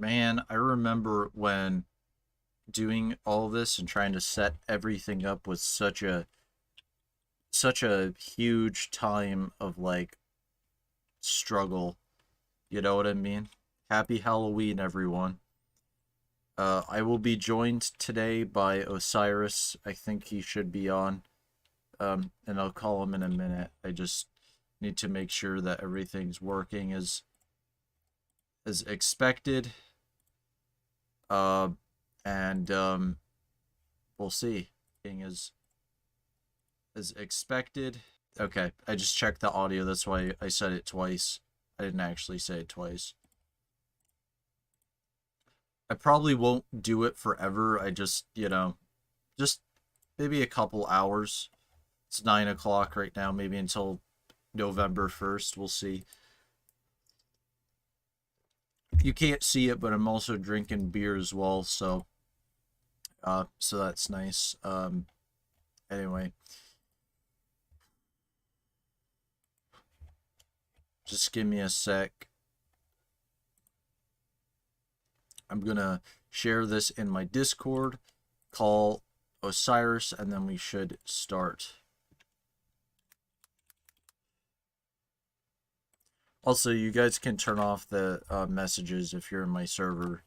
Man, I remember when doing all this and trying to set everything up was such a huge time of like struggle. You know what I mean? Happy Halloween, everyone. I will be joined today by Osiris. I think he should be on. And I'll call him in a minute. I just need to make sure that everything's working as expected. Uh, and we'll see. As expected. Okay, I just checked the audio. That's why I said it twice. I didn't actually say it twice. I probably won't do it forever. I just, just maybe a couple hours. It's 9 o'clock right now, maybe until November 1st. We'll see. You can't see it, but I'm also drinking beer as well, so that's nice. Anyway, just give me a sec. I'm gonna share this in my Discord, call Osiris, and then we should start. Also, you guys can turn off the messages if you're in my server.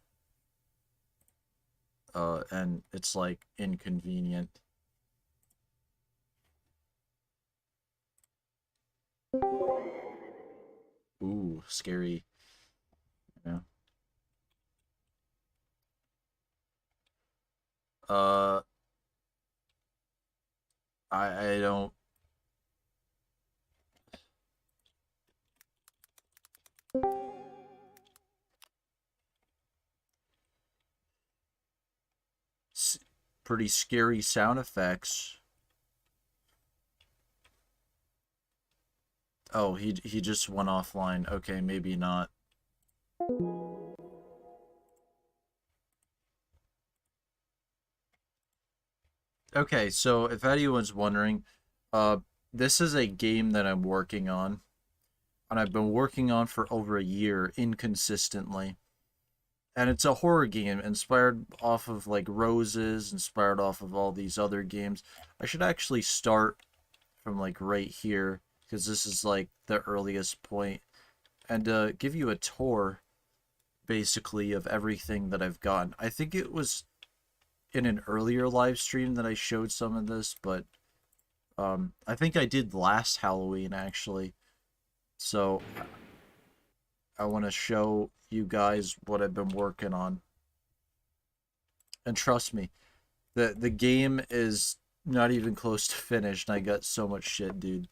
And it's like inconvenient. Ooh, scary. Yeah. Uh, I don't. Pretty scary sound effects. Oh, he just went offline. Okay, maybe not. Okay, so if anyone's wondering, uh, this is a game that I'm working on, and I've been working on for over a year inconsistently. And it's a horror game inspired off of like Roses, inspired off of all these other games. I should actually start from like right here because this is like the earliest point and give you a tour basically of everything that I've gotten. I think it was in an earlier live stream that I showed some of this, but I think I did last Halloween actually. So I want to show you guys what I've been working on. And trust me, the game is not even close to finished, and I got so much shit, dude.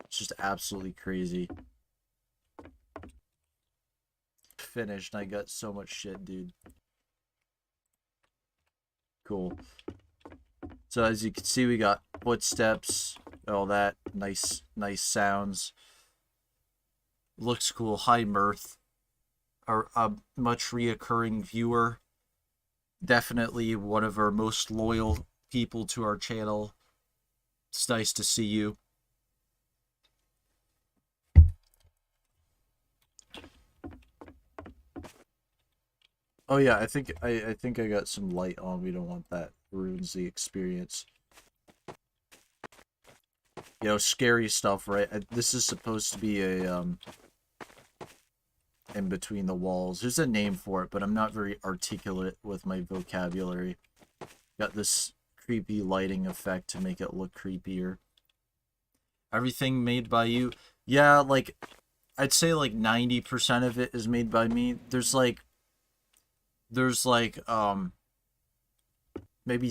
It's just absolutely crazy. Finished, and I got so much shit, dude. Cool. So as you can see, we got footsteps, all that nice sounds. Looks cool. High mirth. A much reoccurring viewer. Definitely one of our most loyal people to our channel. It's nice to see you. Oh yeah, I think I got some light on. We don't want that. Ruins the experience. You know, scary stuff, right? This is supposed to be a in between the walls. There's a name for it, but I'm not very articulate with my vocabulary. Got this creepy lighting effect to make it look creepier. Everything made by you. Yeah, like I'd say like 90% of it is made by me. There's like maybe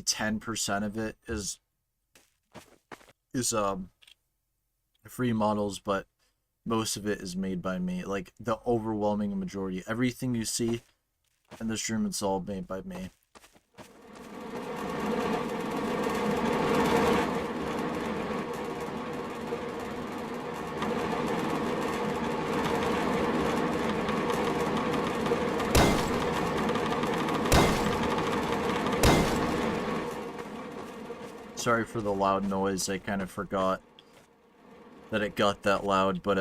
10% of it is free models, but most of it is made by me. Like the overwhelming majority. Everything you see in this room, it's all made by me. Sorry for the loud noise. I kind of forgot that it got that loud, but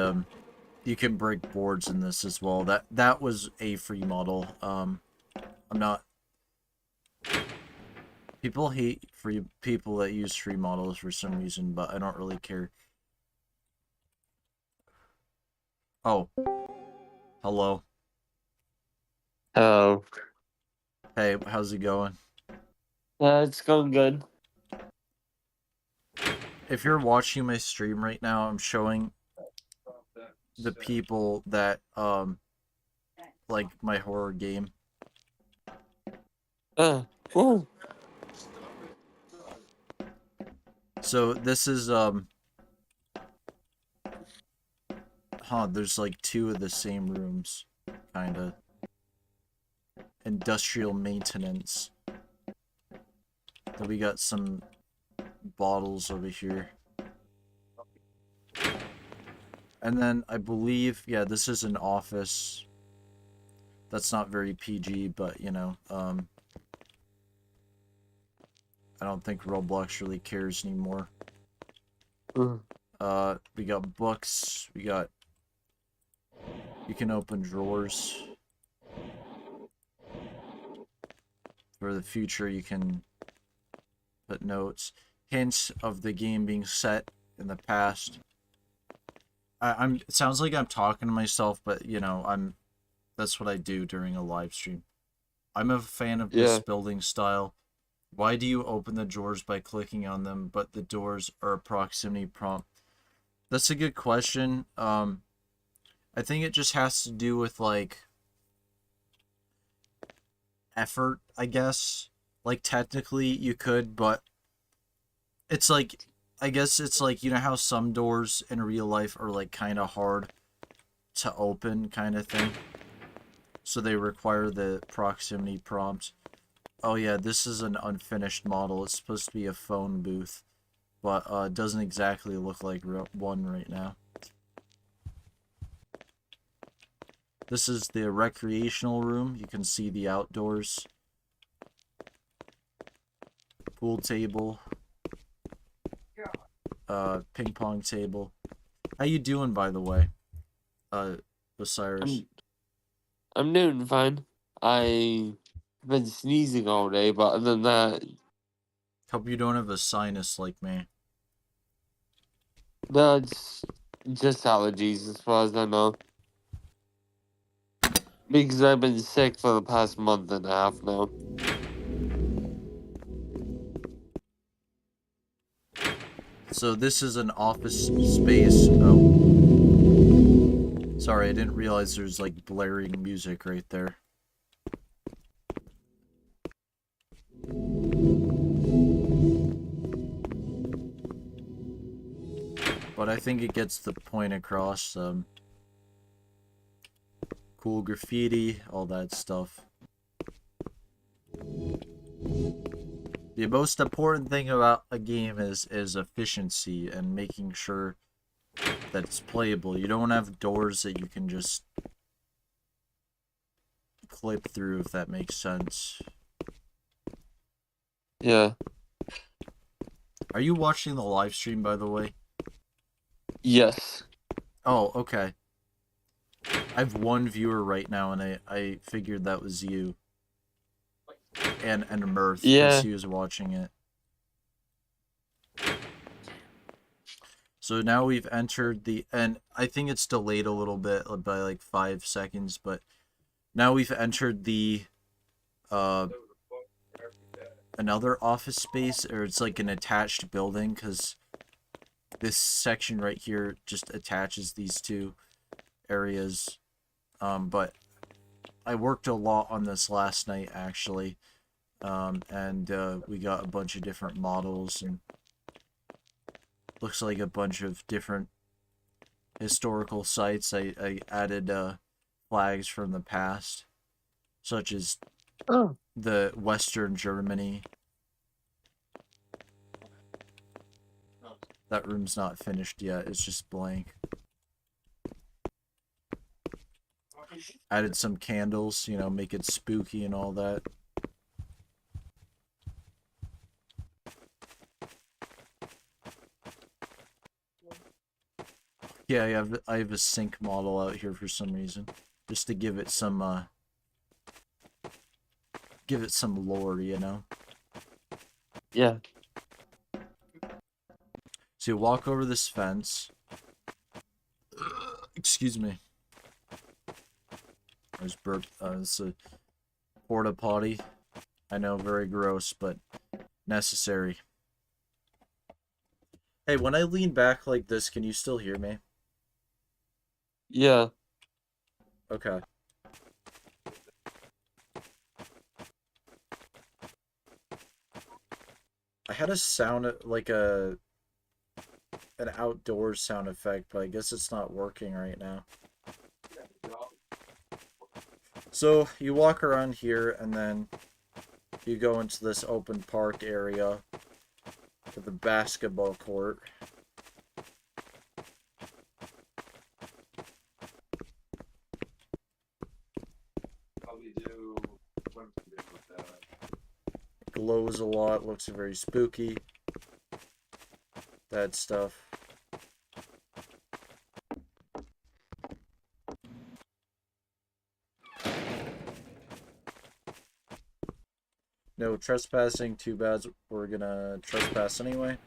You can break boards in this as well. That was a free model. I'm not. People hate free people that use free models for some reason, but I don't really care. Oh, hello. Oh, Hey, how's it going? it's going good. If you're watching my stream right now, I'm showing the people that like my horror game. Whoa. So this is there's like two of the same rooms, kinda. Industrial maintenance. Then we got some bottles over here. And then I believe, yeah, this is an office. That's not very PG, but you know, I don't think Roblox really cares anymore. Mm. We got books. We got. You can open drawers. For the future, you can put notes. Hints of the game being set in the past. I'm. It sounds like I'm talking to myself, but you know, That's what I do during a live stream. I'm a fan of this Yeah. building style. Why do you open the drawers by clicking on them, but the doors are a proximity prompt? That's a good question. I think it just has to do with like effort, I guess. Like technically you could, but it's like I guess it's like you know how some doors in real life are like kind of hard to open kind of thing. So they require the proximity prompt. Oh yeah, this is an unfinished model. It's supposed to be a phone booth, but it doesn't exactly look like one right now. This is the recreational room. You can see the outdoors. Pool table. Ping pong table. How you doing, by the way? Osiris. I'm doing fine. I've been sneezing all day, but other than that, Hope you don't have a sinus like me. no, it's just allergies as far as I know. Because I've been sick for the past month and a half now. So this is an office space. Oh. Sorry, I didn't realize there's like blaring music right there. But I think it gets the point across. Cool graffiti, all that stuff. The most important thing about a game is efficiency and making sure that it's playable. You don't have doors that you can just clip through, if that makes sense. Yeah. Are you watching the live stream, by the way? Yes. Oh, okay. I have one viewer right now, and I figured that was you. And Mirth, because Yeah. he was watching it. So now we've entered the, and I think it's delayed a little bit by like 5 seconds, but now we've entered the, another office space, or it's like an attached building, because this section right here just attaches these two areas. But I worked a lot on this last night, actually, and we got a bunch of different models, and looks like a bunch of different historical sites. I added flags from the past, such as the Western Germany. That room's not finished yet, it's just blank. Added some candles, you know, make it spooky and all that. Yeah, I have a sink model out here for some reason, just to give it some lore, you know. Yeah. So you walk over this fence. Excuse me. There's burp. It's a porta potty. I know, very gross, but necessary. Hey, when I lean back like this, can you still hear me? Yeah. Okay. I had a sound like an outdoor sound effect, but I guess it's not working right now. So you walk around here and then you go into this open park area with the basketball court. Glows a lot, looks very spooky. That stuff. No trespassing, too bad. We're gonna trespass anyway.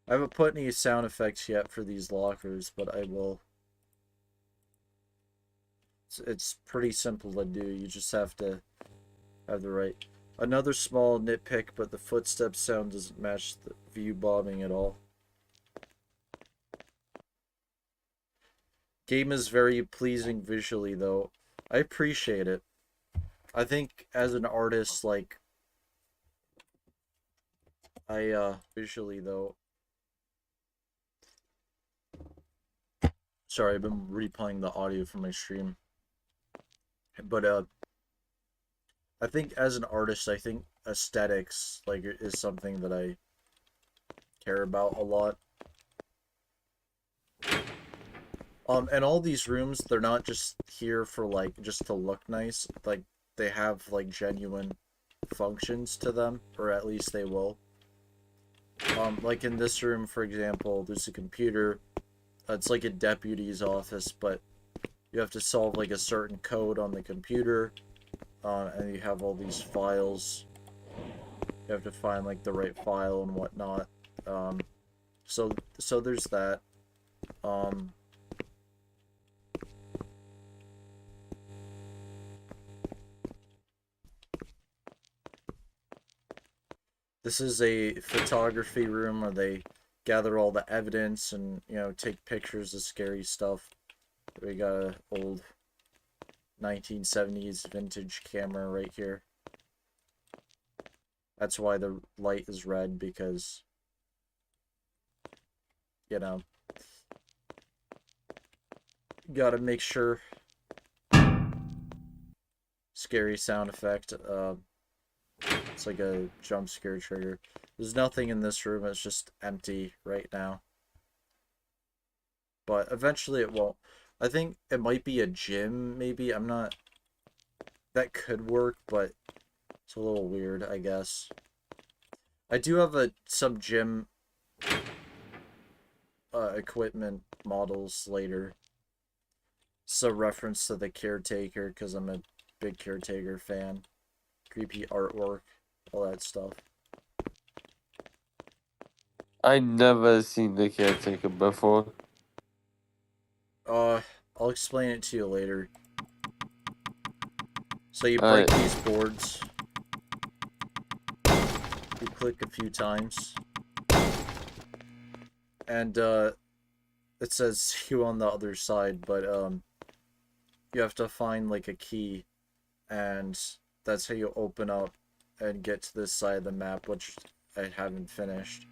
I haven't put any sound effects yet for these lockers, but I will. It's pretty simple to do. You just have to have the right. Another small nitpick, but the footstep sound doesn't match the view bombing at all. Game is very pleasing visually, though. I appreciate it. I think as an artist, like, visually, though. Sorry, I've been replaying the audio from my stream. But, I think as an artist, I think aesthetics, like, is something that I care about a lot. And all these rooms, they're not just here for, like, just to look nice. Like, they have, like, genuine functions to them, or at least they will. Like in this room, for example, there's a computer. It's like a deputy's office, but you have to solve, like, a certain code on the computer. And you have all these files. You have to find, like, the right file and whatnot. So there's that. This is a photography room where they gather all the evidence and, you know, take pictures of scary stuff. We got an old 1970s vintage camera right here. That's why the light is red, because, you know, gotta make sure. Scary sound effect. It's like a jump scare trigger. There's nothing in this room. It's just empty right now. But eventually it won't. I think it might be a gym, maybe. I'm not... That could work, but it's a little weird, I guess. I do have some gym equipment models later. It's a reference to the Caretaker, because I'm a big Caretaker fan. Creepy artwork, all that stuff. I never seen the Caretaker before. I'll explain it to you later. So you break these boards. You click a few times. And, it says you on the other side, but, you have to find, like, a key. And that's how you open up and get to this side of the map, which I haven't finished.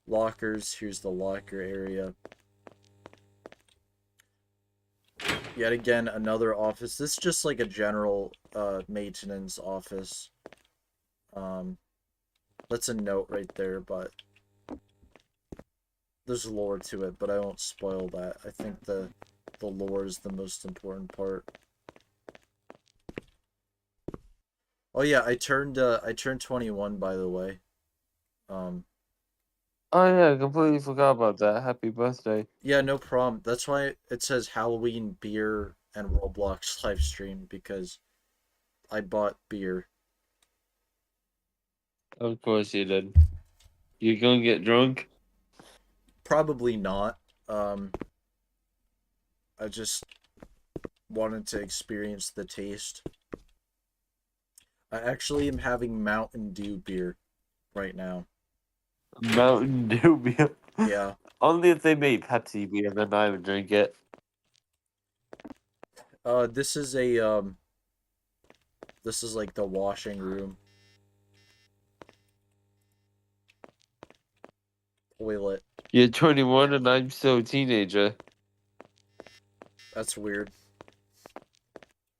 Lockers. Here's the locker area. Yet again, another office. This is just like a general maintenance office. That's a note right there, but there's lore to it, but I won't spoil that. I think the lore is the most important part. Oh yeah, I turned 21 by the way. Um Oh yeah, I completely forgot about that. Happy birthday. yeah, no problem. That's why it says Halloween beer and Roblox live stream because I bought beer. Of course you did. You gonna get drunk? Probably not. Um I just wanted to experience the taste. I actually am having Mountain Dew beer right now. Mountain Dew beer. Yeah. Only if they made Pepsi beer, then I would drink it. This is a this is like the washing room toilet. You're 21 and I'm still a teenager. That's weird.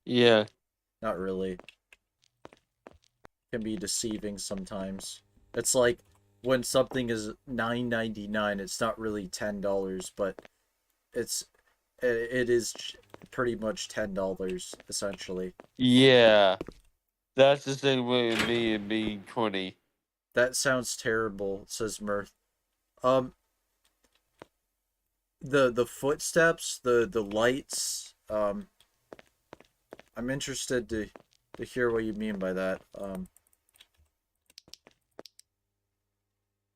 Yeah. Not really. Can be deceiving sometimes. It's like when something is $9.99, it's not really $10, but it's it is pretty much $10 essentially. Yeah. That's the same way with me and being 20. That sounds terrible, says Mirth. Um, the footsteps, the lights. I'm interested to hear what you mean by that.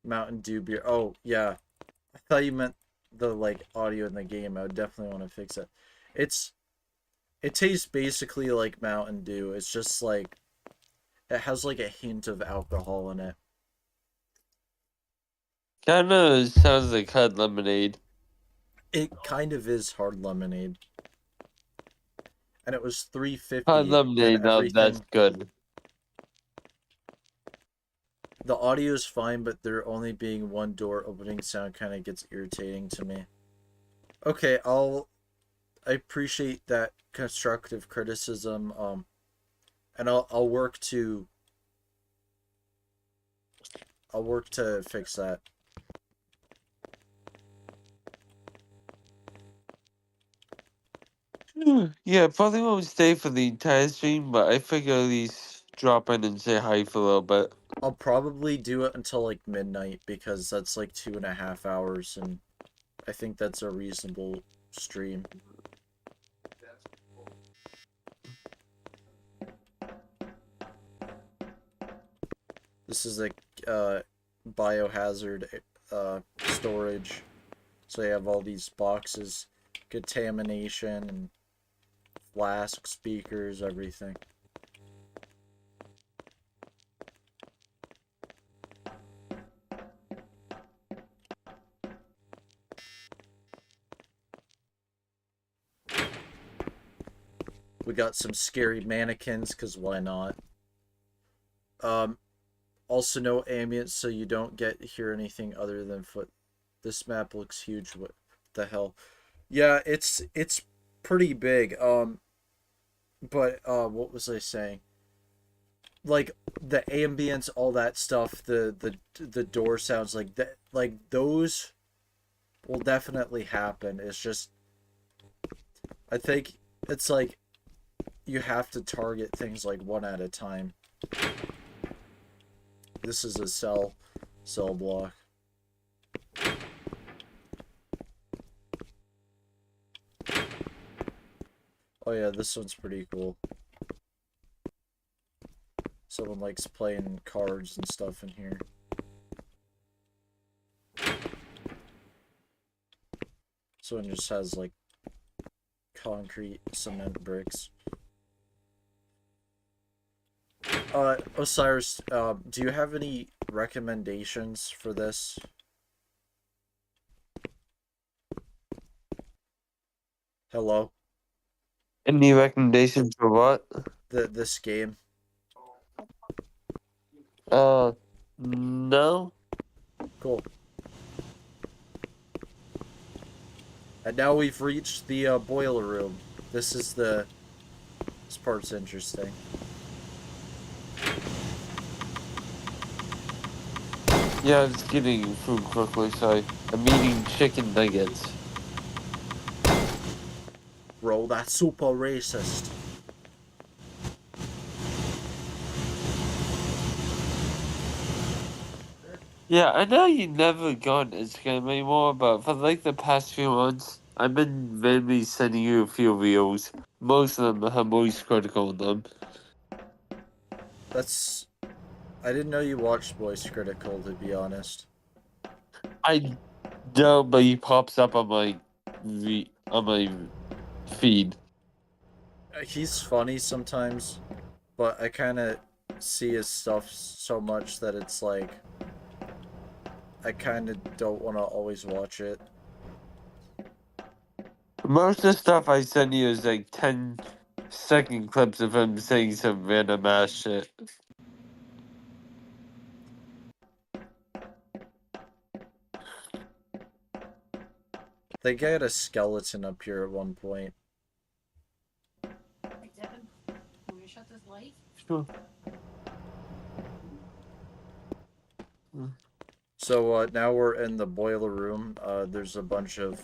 Mountain Dew beer. Oh yeah, I thought you meant the like audio in the game. I would definitely want to fix it. It's it tastes basically like Mountain Dew. It's just like it has like a hint of alcohol in it. Kinda sounds like hard lemonade. It kind of is hard lemonade, and it was three Hard fifty, and lemonade, now that's everything. good. The audio is fine, but there only being one door opening sound kind of gets irritating to me. Okay, I appreciate that constructive criticism. And I'll work to fix that. Yeah, probably won't stay for the entire stream, but I figure at least drop in and say hi for a little bit. I'll probably do it until like midnight because that's like 2.5 hours, and I think that's a reasonable stream. This is a biohazard storage, so you have all these boxes, contamination and flask speakers, everything. We got some scary mannequins, because why not? Um, Also no ambient, so you don't hear anything other than foot. This map looks huge. What the hell? Yeah, it's pretty big. But what was I saying? Like the ambience, all that stuff, the door sounds like that, like those will definitely happen. It's just I think it's like you have to target things like one at a time. This is a cell block. Oh yeah, this one's pretty cool. Someone likes playing cards and stuff in here. Someone just has like concrete cement bricks. Osiris, do you have any recommendations for this? Hello? Any recommendations for what? This game? No. Cool. And now we've reached the boiler room. This part's interesting. Yeah, I was getting food quickly, so I'm eating chicken nuggets. Bro, that's super racist. Yeah, I know you never go on Instagram anymore, but for like the past few months, I've been mainly sending you a few reels. Most of them have voice critical in them. That's I didn't know you watched Voice Critical, to be honest. I don't, but he pops up on my on my feed. He's funny sometimes, but I kind of see his stuff so much that it's like I kind of don't want to always watch it. Most of the stuff I send you is like 10-second clips of him saying some random ass shit. They get a skeleton up here at one point. Sure. So now we're in the boiler room. There's a bunch of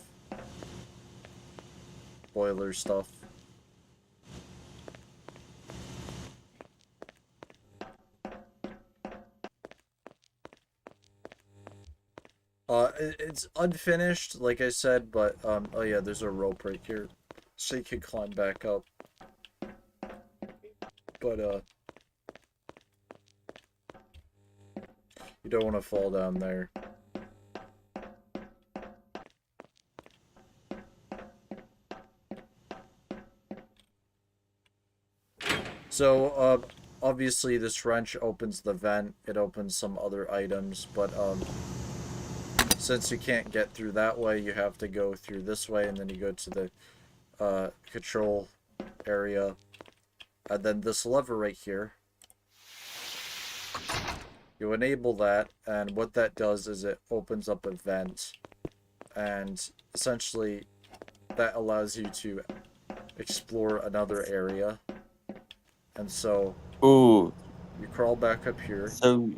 boiler stuff. It's unfinished, like I said, but oh yeah, there's a rope right here, so you can climb back up. But you don't want to fall down there. So obviously this wrench opens the vent. It opens some other items, but since you can't get through that way, you have to go through this way, and then you go to the control area, and then this lever right here. You enable that, and what that does is it opens up a vent, and essentially that allows you to explore another area. And so Ooh, you crawl back up here. so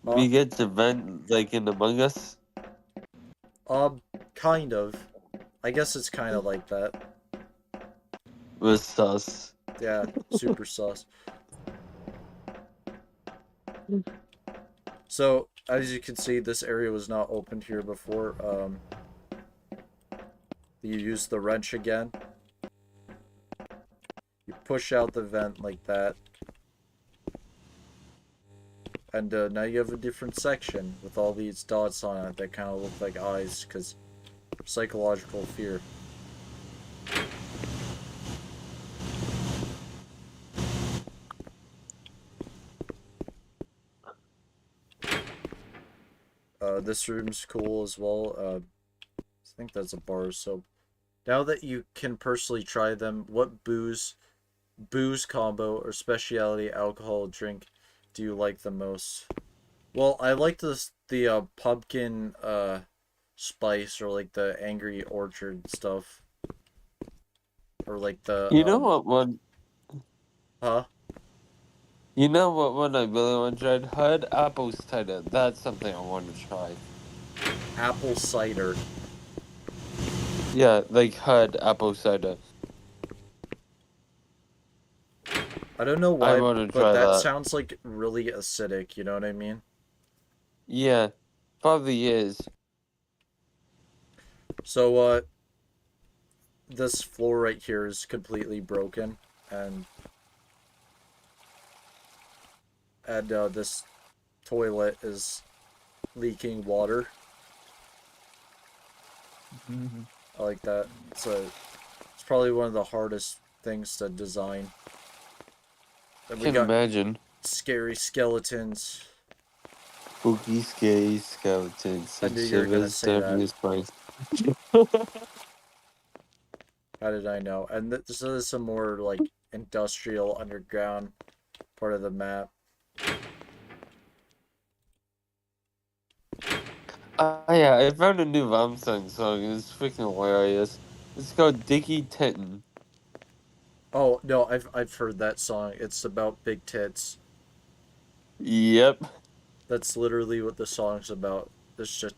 Uh, we get to vent like in Among Us? uh, kind of. I guess it's kind of like that. With sus. Yeah, super sus. So, as you can see, this area was not opened here before. You use the wrench again. You push out the vent like that. And now you have a different section with all these dots on it that kind of look like eyes, because psychological fear. This room's cool as well. I think that's a bar. So now that you can personally try them, what booze combo or specialty alcohol drink do you like the most? Well, I like the pumpkin spice, or like the Angry Orchard stuff, or like the You know what one? huh? You know what one I really want to try? HUD apple cider. That's something I want to try. Apple cider. Yeah, like HUD apple cider. I don't know I why, want to but try that that. sounds like really acidic, you know what I mean? Yeah, probably is. So this floor right here is completely broken, and this toilet is leaking water. I like that. It's probably one of the hardest things to design. Then we Can got imagine. scary skeletons. Spooky, scary skeletons I and knew you were gonna shivers say down that. your spine. How did I know? And this is some more like industrial underground part of the map. Yeah, I found a new Ramsung song. It's freaking hilarious. It's called Dicky Titten. Oh no, I've heard that song. It's about big tits. Yep. That's literally what the song's about. It's just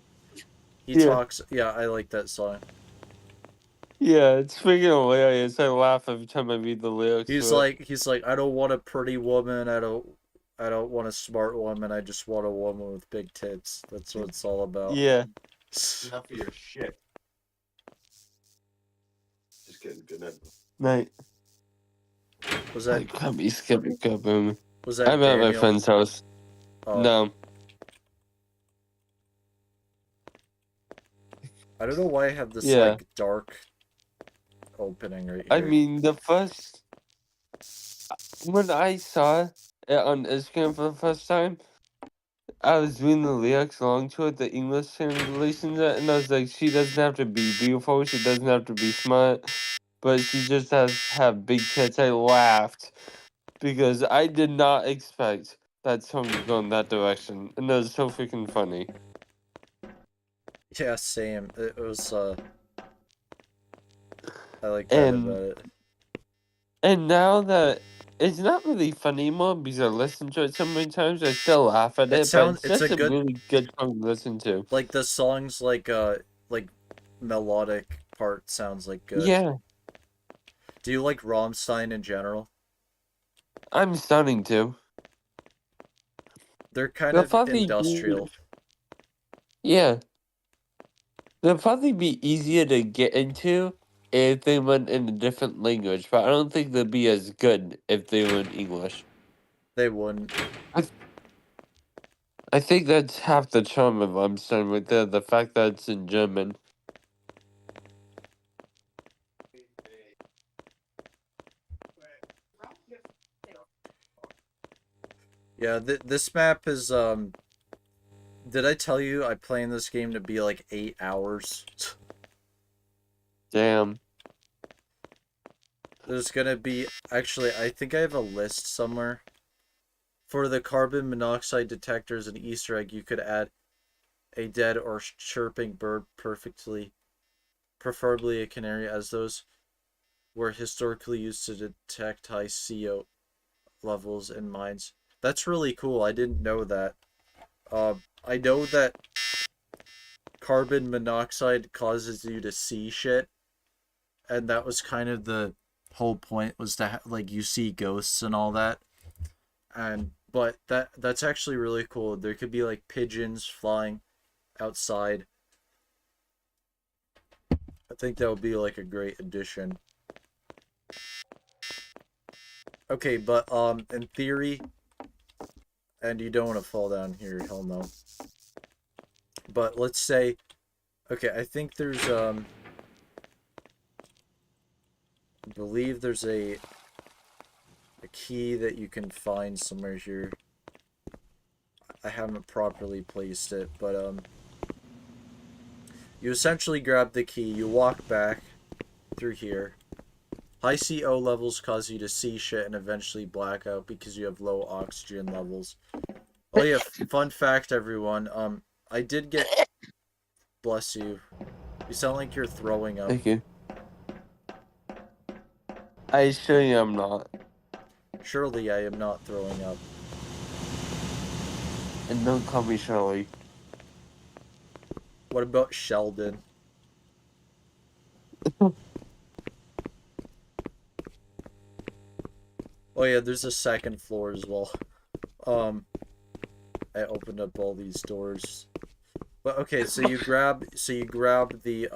he Yeah. talks. Yeah, I like that song. Yeah, it's freaking hilarious. I laugh every time I read the lyrics to it. He's like I don't want a pretty woman. I don't want a smart woman. I just want a woman with big tits. That's what it's all about. Yeah. Enough of your shit. Just kidding. Good night. Night. Was I that can't be skipping kaboom. was I'm that at my Daniel? friend's house. Oh, No. I don't know why I have this Yeah. like dark opening right I here. mean, the first. When I saw it on Instagram for the first time, I was reading the lyrics along to it, the English translations, and I was like, she doesn't have to be beautiful, she doesn't have to be smart, but she just has to have big tits. I laughed because I did not expect that song to go in that direction, and it was so freaking funny. Yeah, same. It was I like that And about it. now that it's not really funny anymore because I listened to it so many times, I still laugh at it, but it's It's a just a good really good song to listen to. like the songs like melodic part sounds like good. Yeah, Do you like Rammstein in general? I'm starting to. They're kind They'll of probably be, industrial. yeah, they'll probably be easier to get into if they went in a different language, but I don't think they'll be as good if they were in English. They wouldn't. I, I think that's half the charm of Rammstein right there, the fact that it's in German. Yeah, this map is did I tell you I planned this game to be like 8 hours? Damn. There's gonna be actually I think I have a list somewhere. For the carbon monoxide detectors and Easter egg, you could add a dead or chirping bird perfectly, preferably a canary, as those were historically used to detect high CO levels in mines. That's really cool. I didn't know that. I know that carbon monoxide causes you to see shit, and that was kind of the whole point was to like you see ghosts and all that. And but that's actually really cool. There could be like pigeons flying outside. I think that would be like a great addition. Okay, but in theory, and you don't want to fall down here, hell no. But let's say, okay, I think there's I believe there's a key that you can find somewhere here. I haven't properly placed it, but you essentially grab the key, you walk back through here. High CO levels cause you to see shit and eventually black out because you have low oxygen levels. Oh yeah, fun fact everyone, I did get bless you. You sound like you're throwing up. Thank you. I assure you I'm not. Surely I am not throwing up. And don't call me Shirley. What about Sheldon? Oh yeah, there's a second floor as well. I opened up all these doors. But okay, so you grab the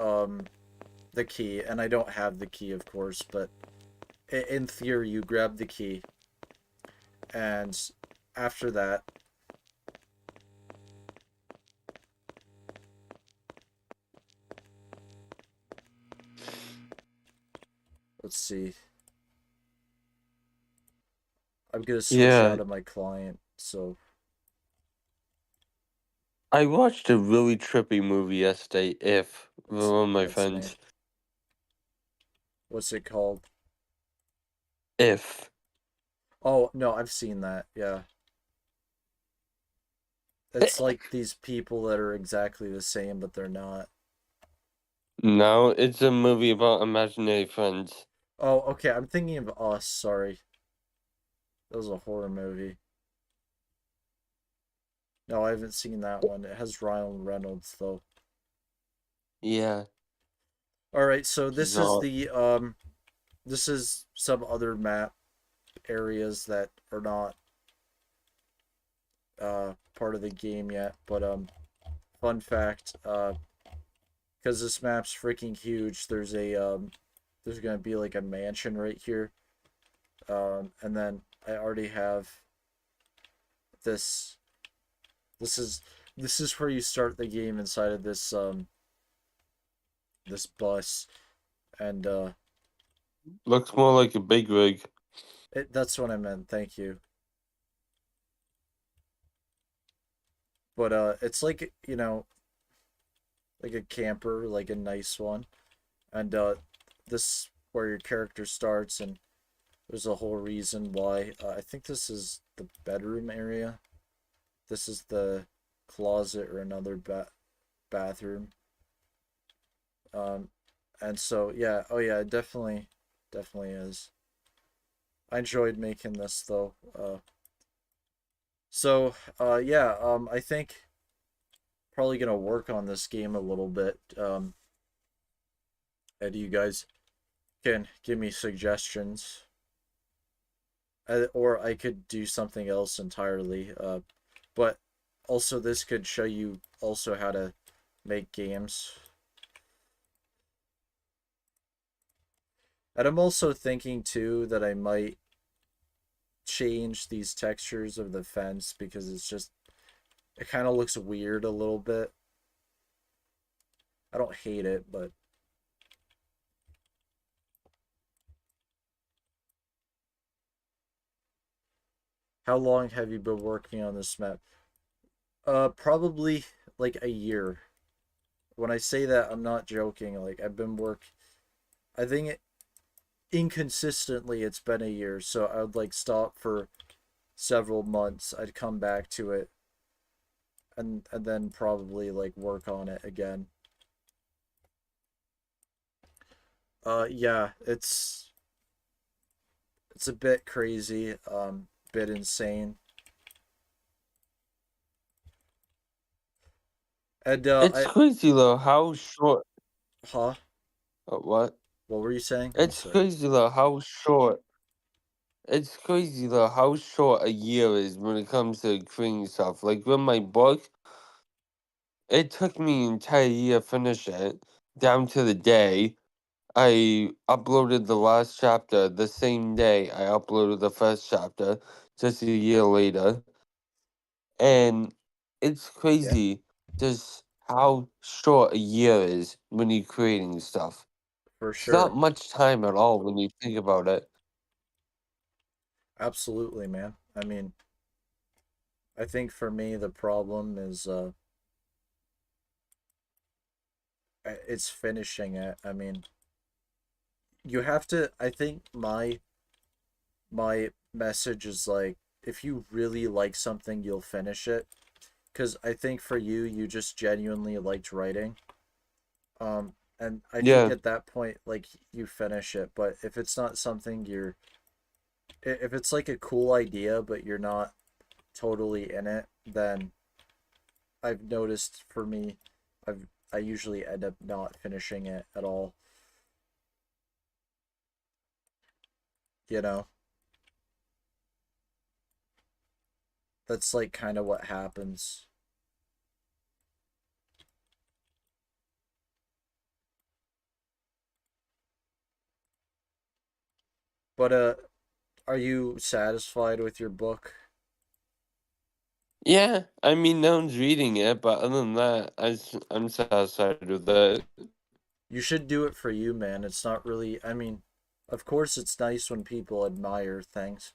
key, and I don't have the key of course, but in theory you grab the key. And after that, let's see. I'm gonna switch Yeah, out of my client, so I watched a really trippy movie yesterday, If, with what's one of my its name? friends. What's it called? If. Oh no, I've seen that. Yeah, it's like these people that are exactly the same, but they're not. No, it's a movie about imaginary friends. Oh, okay. I'm thinking of Us. Sorry, that was a horror movie. No, I haven't seen that one. It has Ryan Reynolds though. Yeah, All right, so he's not. this is some other map areas that are not part of the game yet, but fun fact, because this map's freaking huge, there's gonna be like a mansion right here, and then I already have this. This is this is where you start the game inside of this bus, and Looks more like a big rig. that's what I meant. Thank you. But it's like like a camper, like a nice one, and this where your character starts, and there's a whole reason why. I think this is the bedroom area. This is the closet or another bathroom. Um, and so yeah, oh yeah, it definitely is. I enjoyed making this though. Yeah, I think probably gonna work on this game a little bit. And you guys can give me suggestions, or I could do something else entirely. But also this could show you also how to make games. And I'm also thinking too that I might change these textures of the fence because it kind of looks weird a little bit. I don't hate it, but how long have you been working on this map? Probably like a year. When I say that, I'm not joking. Like I think inconsistently it's been a year, so I would like stop for several months. I'd come back to it and then probably like work on it again. Yeah, it's a bit crazy, bit insane. And It's I crazy though how short. huh? What? What were you saying? I'm It's sorry. crazy though how short. It's crazy though how short a year is when it comes to creating stuff. Like with my book, it took me an entire year to finish it, down to the day. I uploaded the last chapter the same day I uploaded the first chapter, just a year later. And it's Yeah, crazy just how short a year is when you're creating stuff. for It's not sure. much time at all when you think about it. Absolutely, man. I mean, I think for me the problem is it's finishing it. I mean, you have to I think my message is like if you really like something, you'll finish it. Cuz I think for you you just genuinely liked writing. And I think Yeah, at that point like you finish it, but if it's not something if it's like a cool idea but you're not totally in it, then I've noticed for me I usually end up not finishing it at all, you know. That's like kind of what happens. But are you satisfied with your book? yeah. I mean, no one's reading it, but other than that, I'm satisfied with it. You should do it for you, man. It's not really, I mean, of course it's nice when people admire things,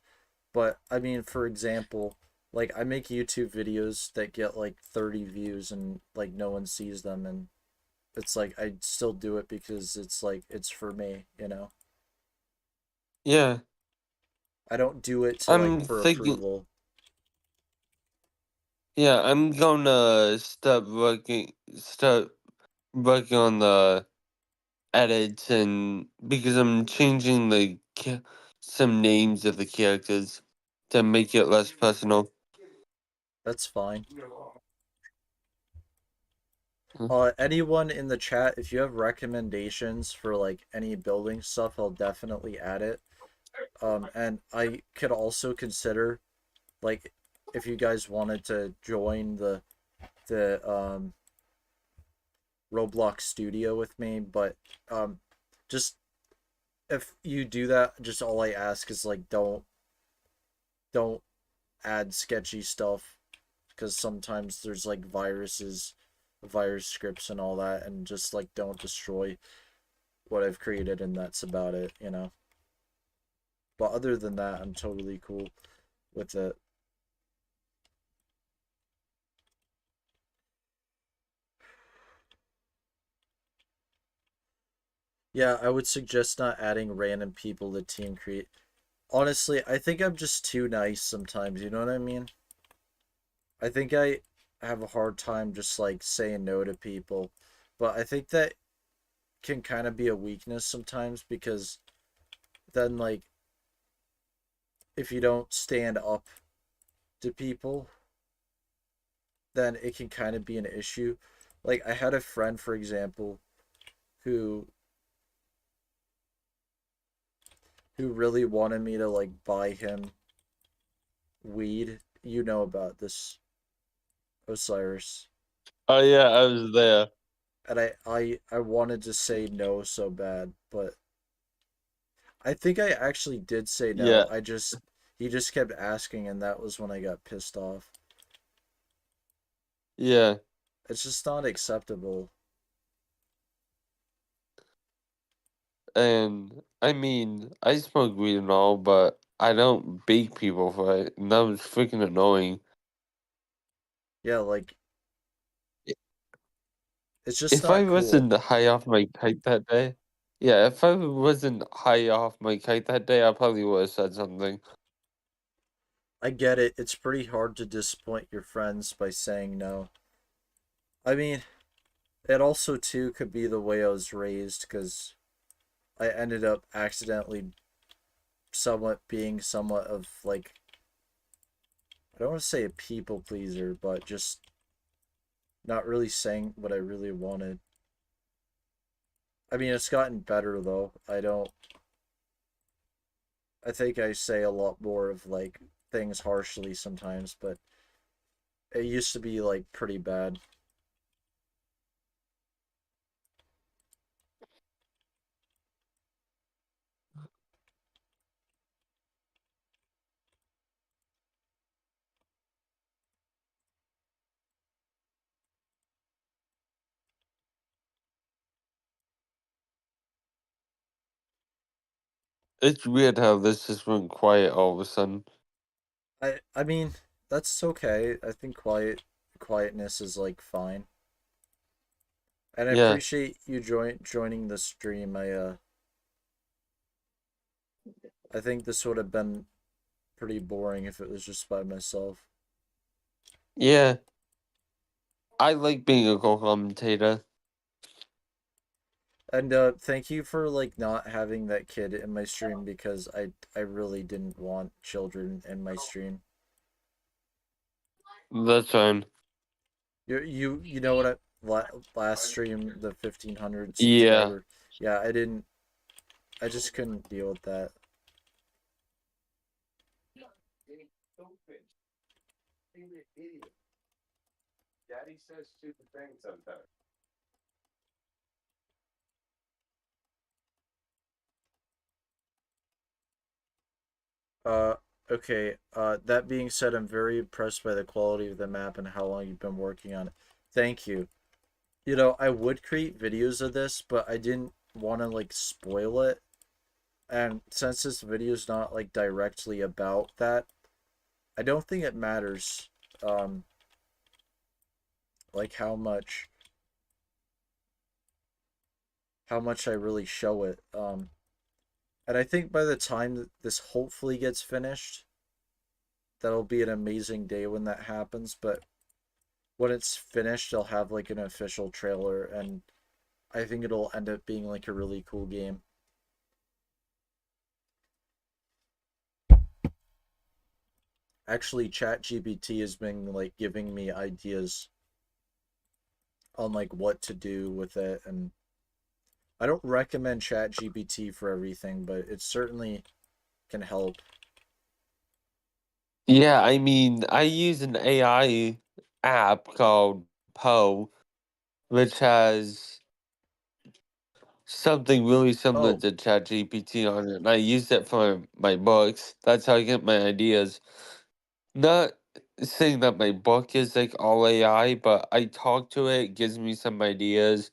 but I mean, for example, like I make YouTube videos that get like 30 views and like no one sees them, and it's like I still do it because it's like it's for me, you know. Yeah, I don't do it to like I'm for thinking. approval. Yeah, I'm gonna start working on the edits and because I'm changing some names of the characters to make it less personal. That's fine. Mm. Anyone in the chat, if you have recommendations for like any building stuff, I'll definitely add it. And I could also consider like if you guys wanted to join the Roblox studio with me, but just if you do that, just all I ask is like don't add sketchy stuff because sometimes there's like viruses, virus scripts and all that, and just like don't destroy what I've created, and that's about it, you know. But other than that, I'm totally cool with it. Yeah, I would suggest not adding random people to team create. Honestly, I think I'm just too nice sometimes, you know what I mean? I think I have a hard time just like saying no to people. But I think that can kind of be a weakness sometimes because then like if you don't stand up to people, then it can kind of be an issue. Like I had a friend, for example, who really wanted me to like buy him weed. You know about this, Osiris. Oh yeah, I was there. And I wanted to say no so bad, but I think I actually did say no. Yeah, I just he just kept asking, and that was when I got pissed off. yeah. It's just not acceptable. And I mean, I smoke weed and all, but I don't bake people for it, and that was freaking annoying. Yeah, like I- it's just If not I cool. wasn't high off my kite that day, yeah, if I wasn't high off my kite that day, I probably would have said something. I get it. It's pretty hard to disappoint your friends by saying no. I mean, it also too could be the way I was raised because I ended up accidentally somewhat being somewhat of like I don't want to say a people pleaser, but just not really saying what I really wanted. I mean, it's gotten better though. I think I say a lot more of like things harshly sometimes, but it used to be like pretty bad. It's weird how this just went quiet all of a sudden. I mean, that's okay. I think quietness is like fine. And I Yeah, appreciate you joining the stream. I think this would have been pretty boring if it was just by myself. yeah. I like being a co-commentator. And thank you for like not having that kid in my stream because I really didn't want children in my stream. That's fine. You know what last stream the 1,500 Yeah. subscriber. Yeah, I just couldn't deal with that. Daddy says stupid things sometimes. Uh, okay. That being said, I'm very impressed by the quality of the map and how long you've been working on it. Thank you. You know, I would create videos of this, but I didn't want to like spoil it. And since this video is not like directly about that, I don't think it matters um like how much I really show it. And I think by the time that this hopefully gets finished, that'll be an amazing day when that happens, but when it's finished, they'll have like an official trailer, and I think it'll end up being like a really cool game. Actually, ChatGPT has been like giving me ideas on like what to do with it, and I don't recommend ChatGPT for everything, but it certainly can help. Yeah, I mean, I use an AI app called Poe, which has something really similar Oh, to ChatGPT on it, and I use it for my books. That's how I get my ideas. Not saying that my book is like all AI, but I talk to it, it gives me some ideas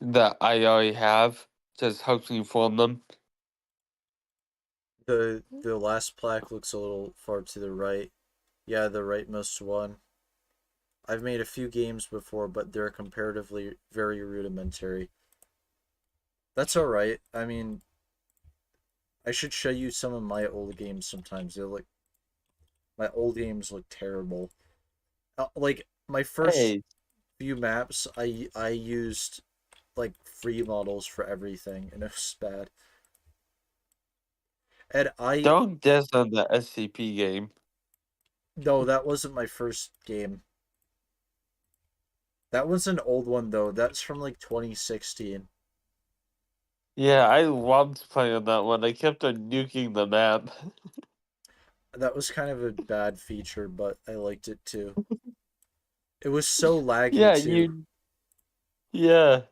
that I already have, just helps me form them. the last plaque looks a little far to the right. Yeah, the rightmost one. I've made a few games before, but they're comparatively very rudimentary. That's all right. I mean, I should show you some of my old games sometimes. My old games look terrible. Like my first Hey, few maps, I used like free models for everything, and it was bad. And I don't diss on the SCP game. no, that wasn't my first game. That was an old one though. That's from like 2016. Yeah, I loved playing that one. I kept on nuking the map. That was kind of a bad feature, but I liked it too. It was so laggy Yeah, too. yeah,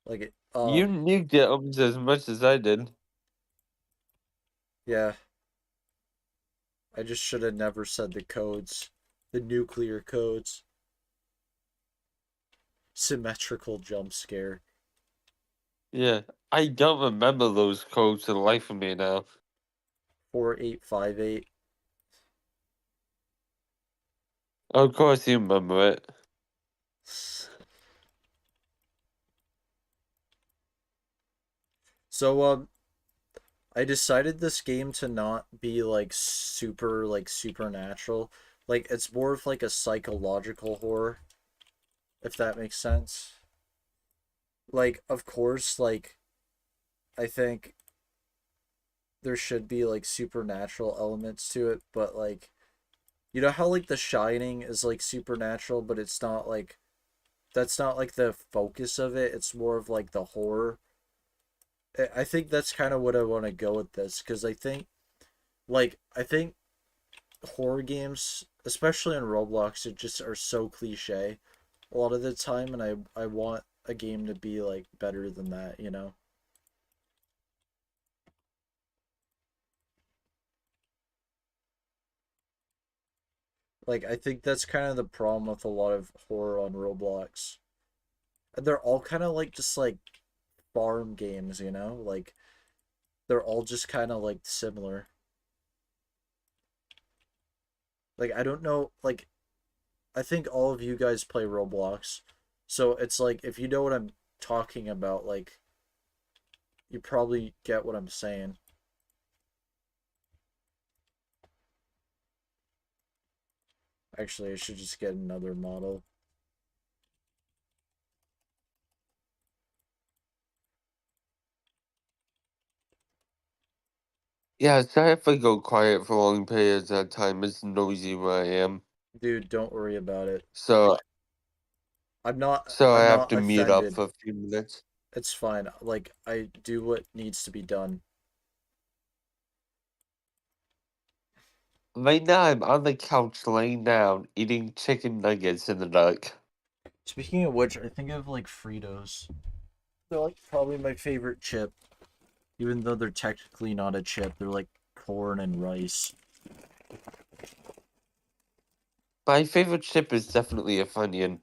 Like it, you nuked it almost as much as I did. yeah. I just should have never said the codes, the nuclear codes. Symmetrical jump scare. Yeah, I don't remember those codes to the life of me now. 4858. Of course you remember it. So I decided this game to not be like supernatural. Like it's more of like a psychological horror, if that makes sense. Like of course, like I think there should be like supernatural elements to it, but like you know how like The Shining is like supernatural, but it's not like that's not like the focus of it. It's more of like the horror. I think that's kind of what I want to go with this because I think horror games, especially in Roblox, it just are so cliche a lot of the time, and I want a game to be like better than that, you know? Like I think that's kind of the problem with a lot of horror on Roblox. And they're all kind of like just like farm games, you know? Like they're all just kind of like similar. Like I don't know, like I think all of you guys play Roblox. So it's like if you know what I'm talking about, like you probably get what I'm saying. Actually, I should just get another model. Yeah, sorry if I go quiet for long periods of time. It's noisy where I am. Dude, don't worry about it. So so I I'm have not to mute up offended. for a few minutes. It's fine. Like I do what needs to be done. Right now I'm on the couch laying down eating chicken nuggets in the dark. Speaking of which, I think of like Fritos. They're like probably my favorite chip, even though they're technically not a chip. They're like corn and rice. My favorite chip is definitely a Funyun.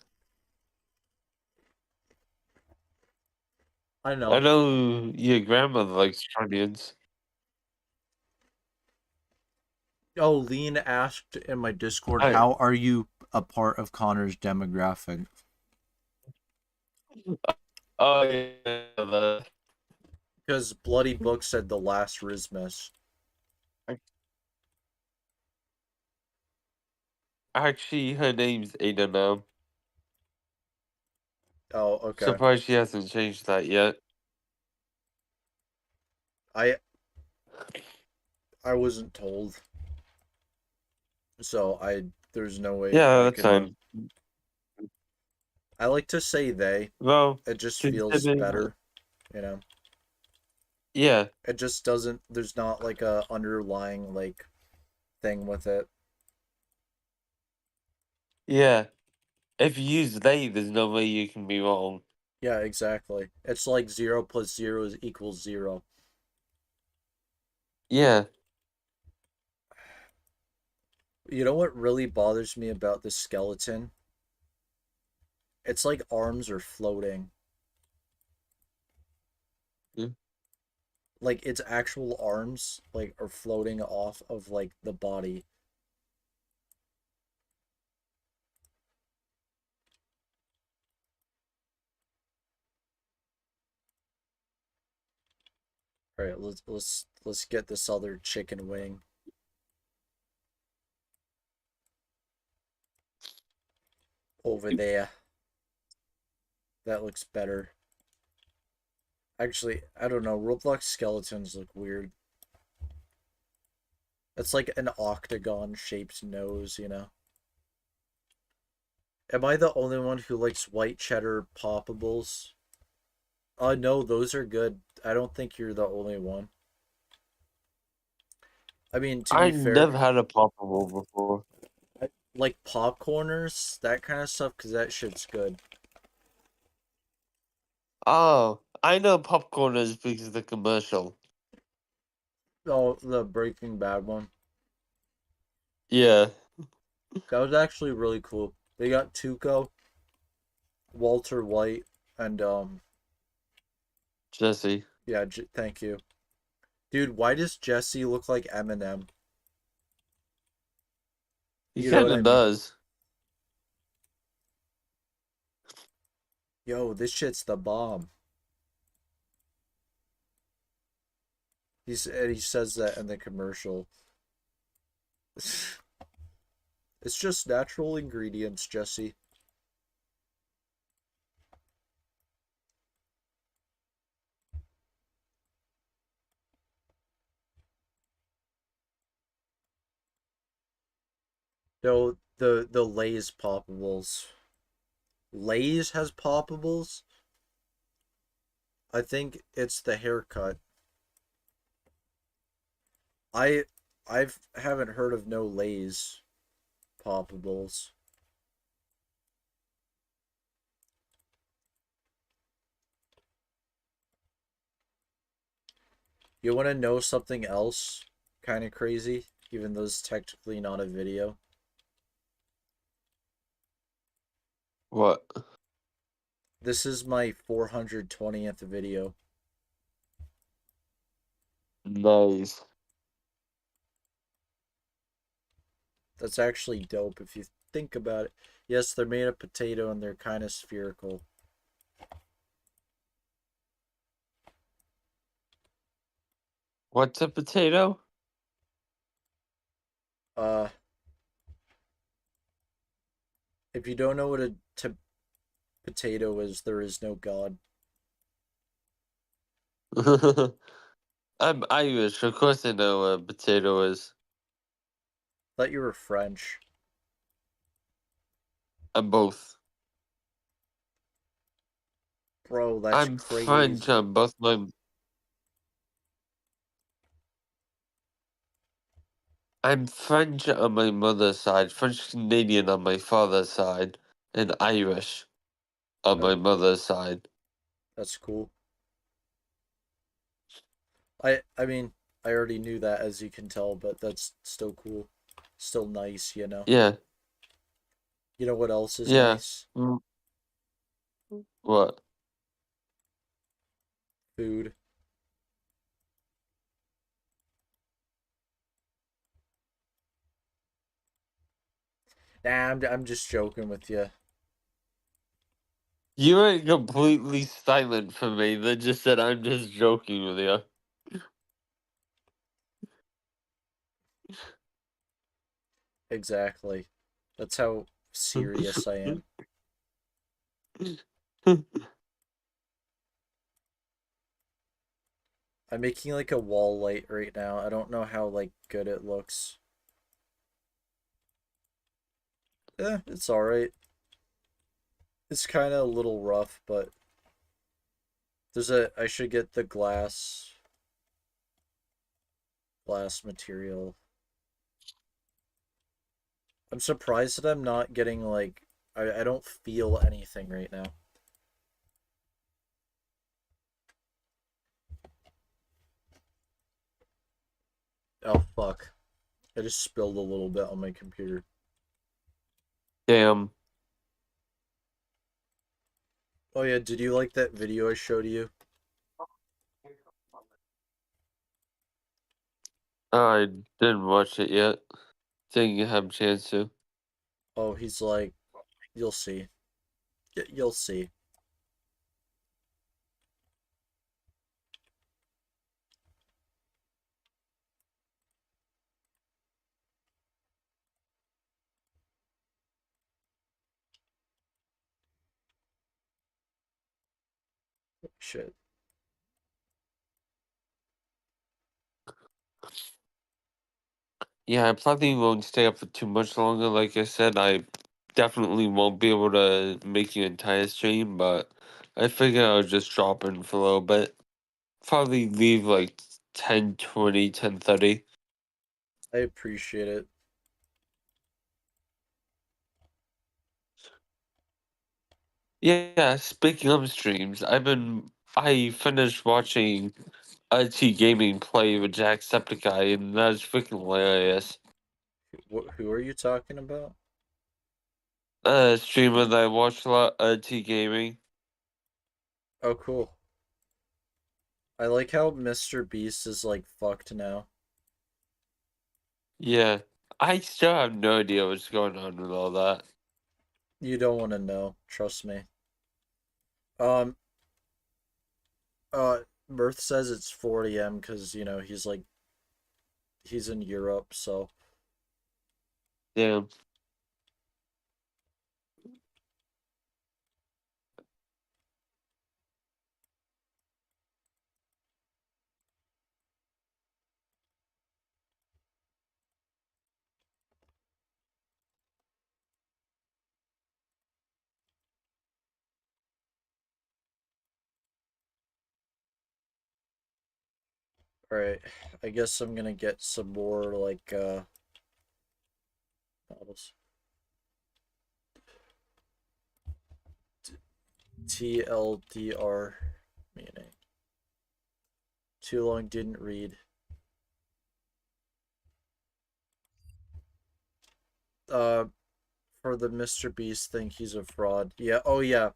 I I know. know your grandmother likes Funyuns. Oh, Lean asked in my Discord, I "How are you a part of Connor's demographic?" oh yeah, Because Bloody Book said the last Rismus. actually her name's Ada now. Oh, okay. Surprised she hasn't changed that yet. I I wasn't told, so I there's no way Yeah, I that's could know. fine. I like to say they. Well, It just feels considering better, you know. Yeah, It just doesn't. There's not like a underlying like thing with it. yeah. If you use they, there's no way you can be wrong. Yeah, exactly. It's like 0 + 0 is equals 0. Yeah. You know what really bothers me about this skeleton? It's like arms are floating. Mm. Like its actual arms like are floating off of like the body. All right, let's get this other chicken wing over there. That looks better. Actually, I don't know. Roblox skeletons look weird. It's like an octagon shaped nose, you know. Am I the only one who likes white cheddar poppables? No, those are good. I don't think you're the only one. I mean, to I be fair, never had a poppable before. like popcorners, that kind of stuff, because that shit's good. Oh, I know popcorn is because of the commercial. Oh, the Breaking Bad one. Yeah, That was actually really cool. They got Tuco, Walter White, and Jesse. yeah, thank you, dude. Why does Jesse look like Eminem? He You know kind what I of mean? does. Yo, this shit's the bomb. He says that in the commercial. It's just natural ingredients, Jesse. No, the Lay's poppables. Lay's has poppables. I think it's the haircut. I I've haven't heard of no Lay's poppables. You want to know something else kind of crazy, even though it's technically not a video? What? This is my 420th video. Nice. That's actually dope if you think about it. Yes, they're made of potato and they're kind of spherical. What's a potato? Uh, if you don't know what a potato is, there is no God. I'm Irish. Of course I know what a potato is. Thought you were French. I'm both. Bro, that's I'm French crazy. on both my. I'm French on my mother's side, French Canadian on my father's side, and Irish on my Oh, mother's side. that's cool. I mean, I already knew that as you can tell, but that's still cool. Still nice, you know. Yeah, You know what else is yeah. nice? Mm, what? Food. Nah, I'm just joking with you. You went completely silent for me. Then just said I'm just joking with you. Exactly. That's how serious I am. I'm making like a wall light right now. I don't know how like good it looks. It's all right. It's kind of a little rough, but I should get the glass. Glass material. I'm surprised that I'm not getting like I don't feel anything right now. Oh fuck. I just spilled a little bit on my computer. Damn. Oh yeah, did you like that video I showed you? I didn't watch it yet. Didn't have a chance to. Oh, he's like, you'll see. You'll see. Shit. Yeah, I probably won't stay up for too much longer. Like I said, I definitely won't be able to make an entire stream, but I figure I'll just drop in for a little bit. Probably leave like 10:20, 10:30. I appreciate it. Yeah, speaking of streams, I finished watching IT Gaming play with Jacksepticeye, and that's freaking hilarious. Who are you talking about? Streamer that I watched a lot, IT Gaming. Oh, cool. I like how Mr. Beast is like fucked now. Yeah, I still have no idea what's going on with all that. You don't want to know, trust me. Um, Mirth says it's 4 a.m. because, you know, he's in Europe, so. Damn. Alright, I guess I'm gonna get some more, like, bottles. TLDR meaning. Too long, didn't read. Uh, for the Mr. Beast thing, he's a fraud. Yeah, oh yeah.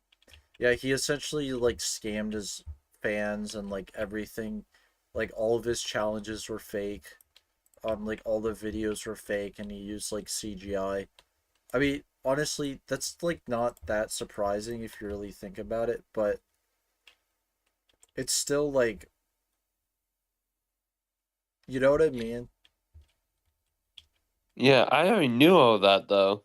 Yeah, he essentially, like, scammed his fans and, like, everything. Like, all of his challenges were fake. Like, all the videos were fake, and he used, like, CGI. I mean, honestly, that's, like, not that surprising if you really think about it, but it's still, like, you know what I mean? Yeah, I already knew all that though.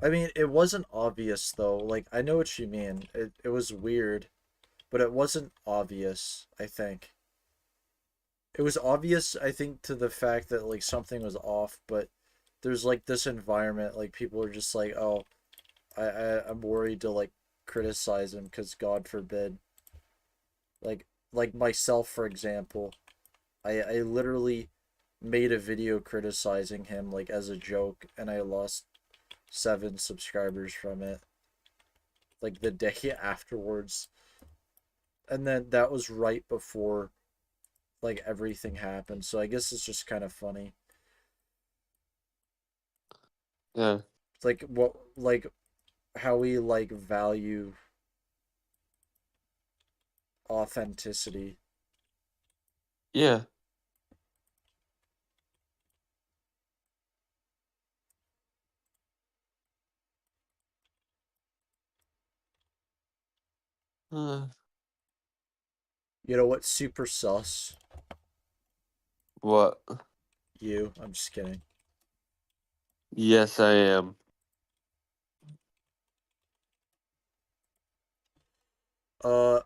I mean, it wasn't obvious, though. Like, I know what you mean. It was weird, but it wasn't obvious, I think. It was obvious, I think, to the fact that, like, something was off, but there's, like, this environment, like, people are just like, oh, I'm worried to, like, criticize him because God forbid. Like myself, for example, I literally made a video criticizing him, like, as a joke, and I lost 7 subscribers from it, like, the day afterwards. And then that was right before, like, everything happened, so I guess it's just kind of funny. Yeah. It's like, what, like, how we, like, value authenticity. Yeah. Uh, You know what's super sus? what? You. I'm just kidding. Yes, I am. Uh,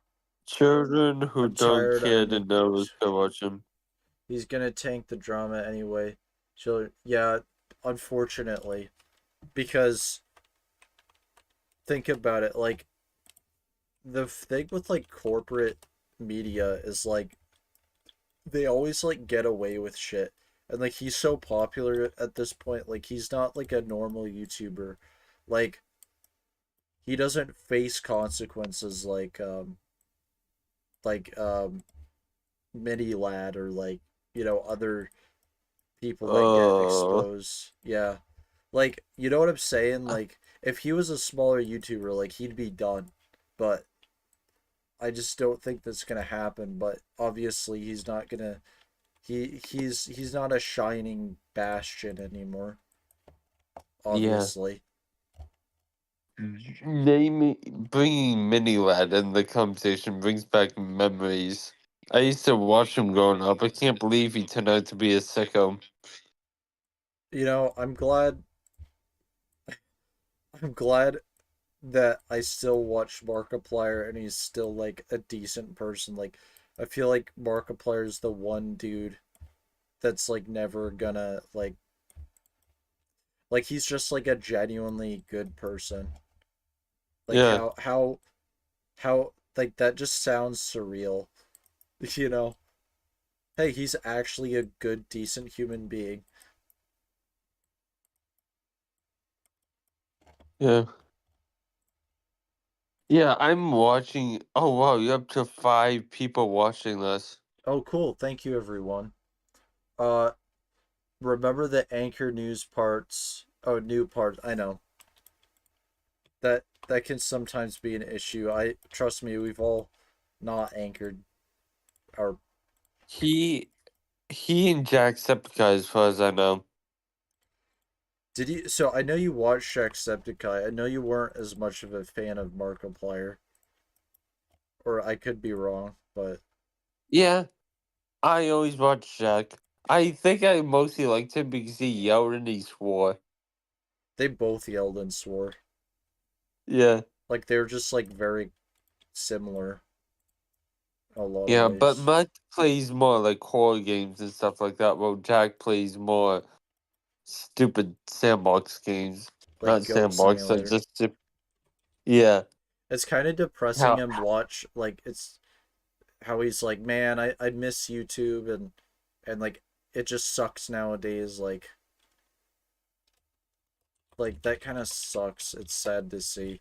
Children who I'm don't tired. I care to need. know to watch them. He's gonna tank the drama anyway. So yeah, unfortunately, because think about it. Like, the thing with, like, corporate media is, like, they always like get away with shit. And like he's so popular at this point, like he's not like a normal YouTuber. Like he doesn't face consequences like Mini Lad or like, other people that get Oh, exposed. Yeah. Like, you know what I'm saying? Like if he was a smaller YouTuber, like he'd be done. But I just don't think that's gonna happen. But obviously he's not gonna he's not a shining bastion anymore, yeah. obviously. Bringing Mini Lad in the conversation brings back memories. I used to watch him growing up. I can't believe he turned out to be a sicko. I'm glad that I still watch Markiplier and he's still like a decent person. Like I feel like Markiplier's the one dude that's like never gonna like he's just like a genuinely good person. Like Yeah, how like that just sounds surreal, you know? Hey, he's actually a good, decent human being. yeah. Yeah, I'm watching. Oh, wow, you're up to 5 people watching this. Oh, cool. Thank you, everyone. Uh, remember the anchor news parts. Oh, new parts. I know that can sometimes be an issue. I trust me. We've all not anchored our. He he and Jacksepticeye, as far as I know. Did you? So I know you watched Jacksepticeye. I know you weren't as much of a fan of Markiplier, or I could be wrong, but Yeah, I always watch Jack. I think I mostly liked him because he yelled and he swore. they both yelled and swore. Yeah. Like they're just like very similar in a lot of Yeah, but ways. Matt plays more like horror games and stuff like that, while Jack plays more stupid sandbox games. Like Not Goat sandbox, Simulator. just yeah. It's kind of depressing How him watch like it's how he's like, man, I miss YouTube and like it just sucks nowadays. Like that kind of sucks. It's sad to see.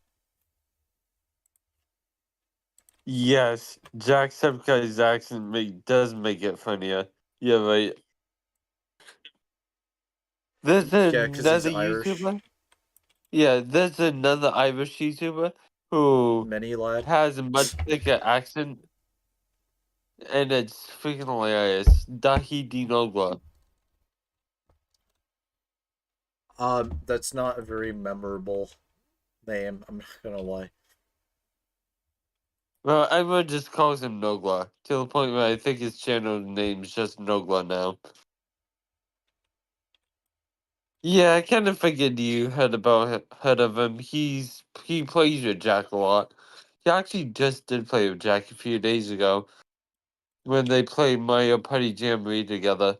yes, Jacksepticeye's accent does make it funnier. Yeah, right. There's Yeah, because he's another Irish. YouTuber. Yeah, there's another Irish YouTuber who Many lad. has a much thicker accent, and it's freaking hilarious. Dahi Dinogla. That's not a very memorable name. I'm not gonna lie. Well, everyone just calls him Nogla, to the point where I think his channel name's just Nogla now. Yeah, I kind of figured you heard of him. He plays with Jack a lot. He actually just did play with Jack a few days ago when they played Mario Party Jamboree together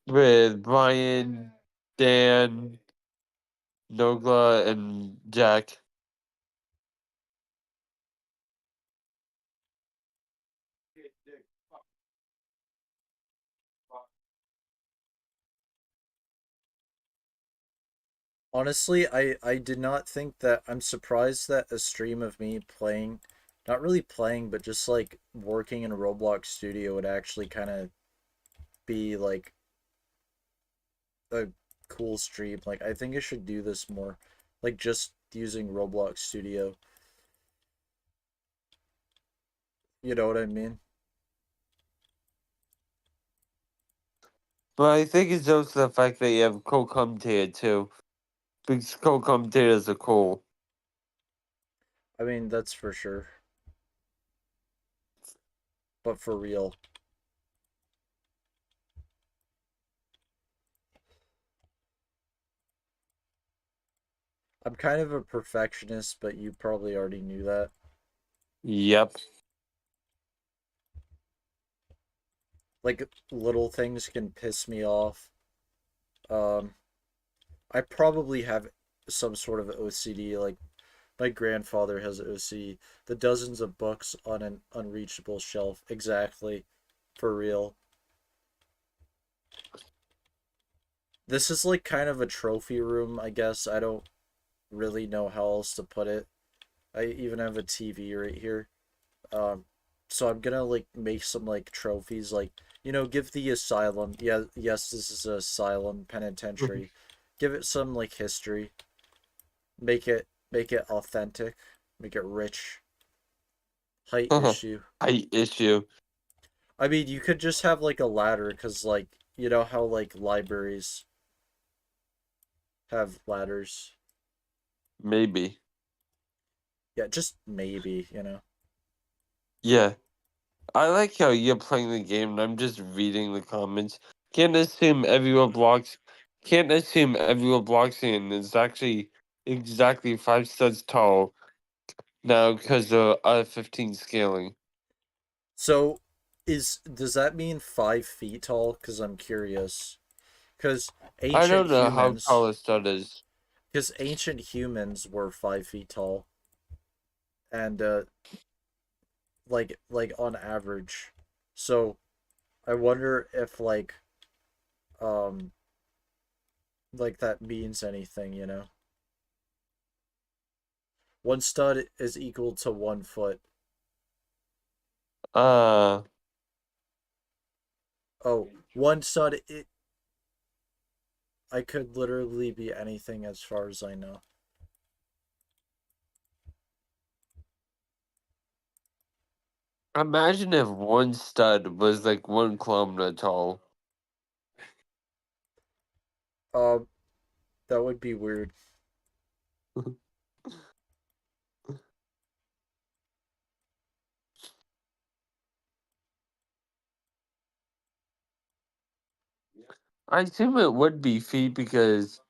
with Brian, Dan, Nogla, and Jack. Honestly, I did not think that. I'm surprised that a stream of me playing, not really playing, but just like working in a Roblox studio would actually kind of be like a cool stream. Like I think I should do this more. Like just using Roblox Studio. You know what I mean? But I think it's also the fact that you have co-commentator too, because co-commentators are cool. I mean, that's for sure. But for real. I'm kind of a perfectionist, but you probably already knew that. Yep. Like little things can piss me off. Um I probably have some sort of OCD, like My grandfather has OC. The dozens of books on an unreachable shelf. Exactly. For real. This is like kind of a trophy room, I guess. I don't really know how else to put it. I even have a TV right here. Um, so I'm gonna like make some like trophies, like give the asylum. Yeah, yes, this is a asylum penitentiary. Give it some like history. Make it authentic. Make it rich. Height issue. Height issue. I mean, you could just have like a ladder, cause like you know how like libraries have ladders. Maybe. Yeah, just maybe. Yeah. I like how you're playing the game and I'm just reading the comments. Can't assume every Roblox can't assume every Robloxian is actually exactly 5 studs tall now because of 15 scaling. So, does that mean 5 feet tall? Because I'm curious. Because I ancient don't know how tall humans, a stud is. because ancient humans were 5 feet tall, and like on average. So I wonder if um like that means anything. 1 stud is equal to 1 foot. Uh, Oh, 1 stud. I could literally be anything as far as I know. imagine if 1 stud was like 1 kilometer tall. Um, that would be weird. I assume it would be feet because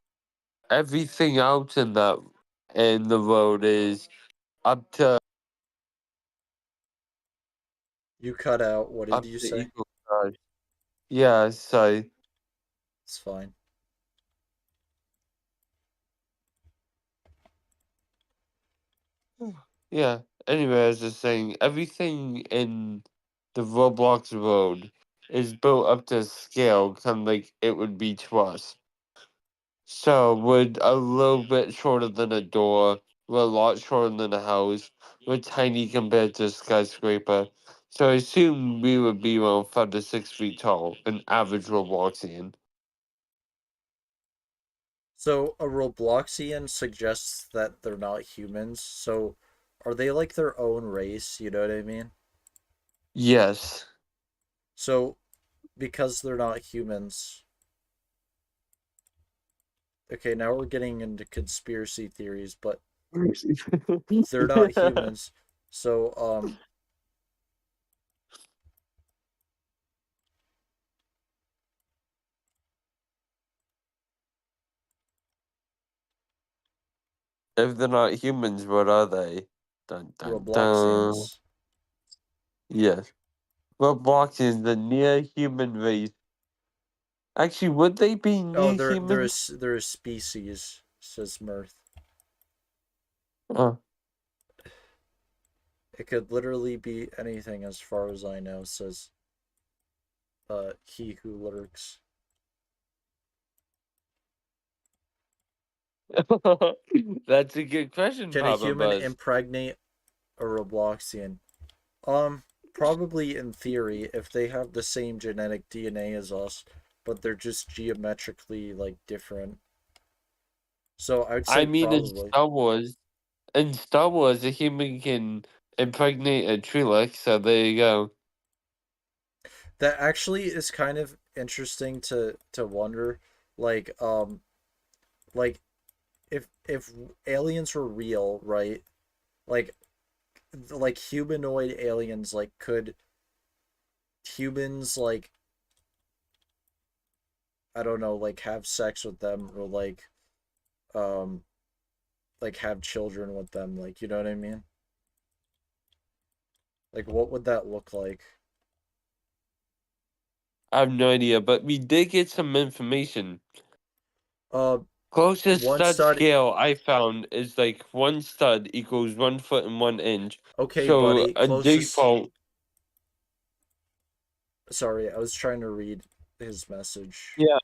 everything else in the road is up to You cut out. What did up you to say? equal size. Yeah, so It's fine. yeah. Anyway, I was just saying everything in the Roblox road is built up to scale, kind of like it would be to us. So would a little bit shorter than a door, we're a lot shorter than a house, we're tiny compared to a skyscraper. So I assume we would be around 5 to 6 feet tall, an average Robloxian. So a Robloxian suggests that they're not humans. So are they like their own race? You know what I mean? Yes. So because they're not humans. Okay, now we're getting into conspiracy theories, but they're not humans. So If they're not humans, what are they? Dun dun dun. Robloxians. Yes. Roblox is the near human race. Actually, would they be Oh, near they're human? a species, says Mirth. Oh. It could literally be anything as far as I know, says he who lurks. That's a good question, Can a Papa human Buzz. impregnate a Robloxian? Probably in theory, if they have the same genetic DNA as us, but they're just geometrically like different. So I would I say mean, probably. In Star Wars, a human can impregnate a Twi'lek, so there you go. That actually is kind of interesting to wonder, like like if aliens were real, right? Like humanoid aliens, like could humans I don't know, like have sex with them or um have children with them, like you know what I mean? Like what would that look like? I have no idea, but we did get some information. Uh Closest One stud stud. scale I found is like 1 stud equals 1 foot and 1 inch. Okay, So buddy. a Closest. default. Sorry, I was trying to read his message. Yeah,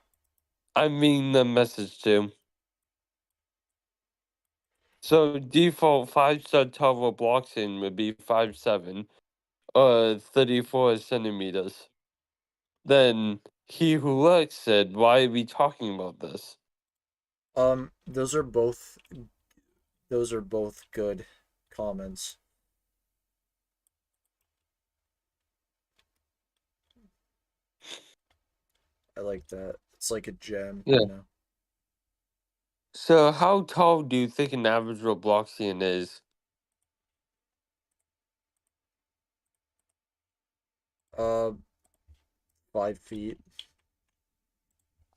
I mean the message too. So default 5 stud total blocks in would be 5'7", 34 centimeters. Then he who looks said, "Why are we talking about this?" Those are both good comments. I like that. It's like a gem, Yeah. you know. So how tall do you think an average Robloxian is? Uh, 5 feet.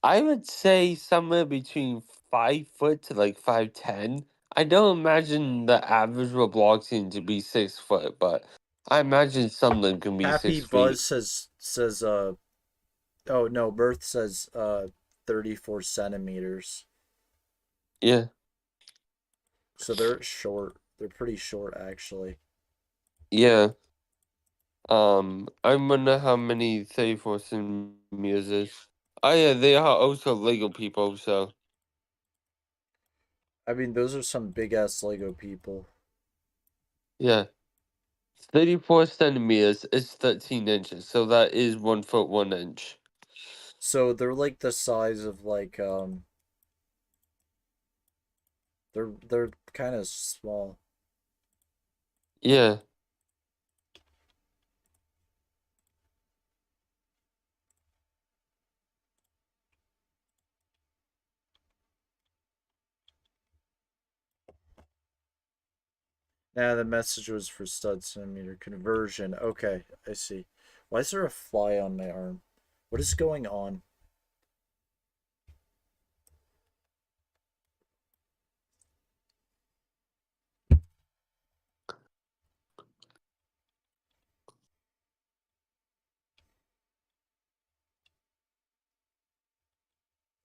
I would say somewhere between 5 foot to like 5'10". I don't imagine the average Robloxian to be 6 foot, but I imagine some of them can be Happy 6 feet. Buzz says oh no, Mirth says 34 centimeters. Yeah, So they're short. They're pretty short actually. yeah. I wonder how many 34 centimeters is. Oh yeah, they are also Lego people, so I mean, those are some big ass Lego people. yeah. 34 centimeters is 13 inches, so that is 1 foot 1 inch. So they're like the size of like they're kind of small. Yeah. Nah, the message was for stud centimeter conversion. Okay, I see. Why is there a fly on my arm? What is going on?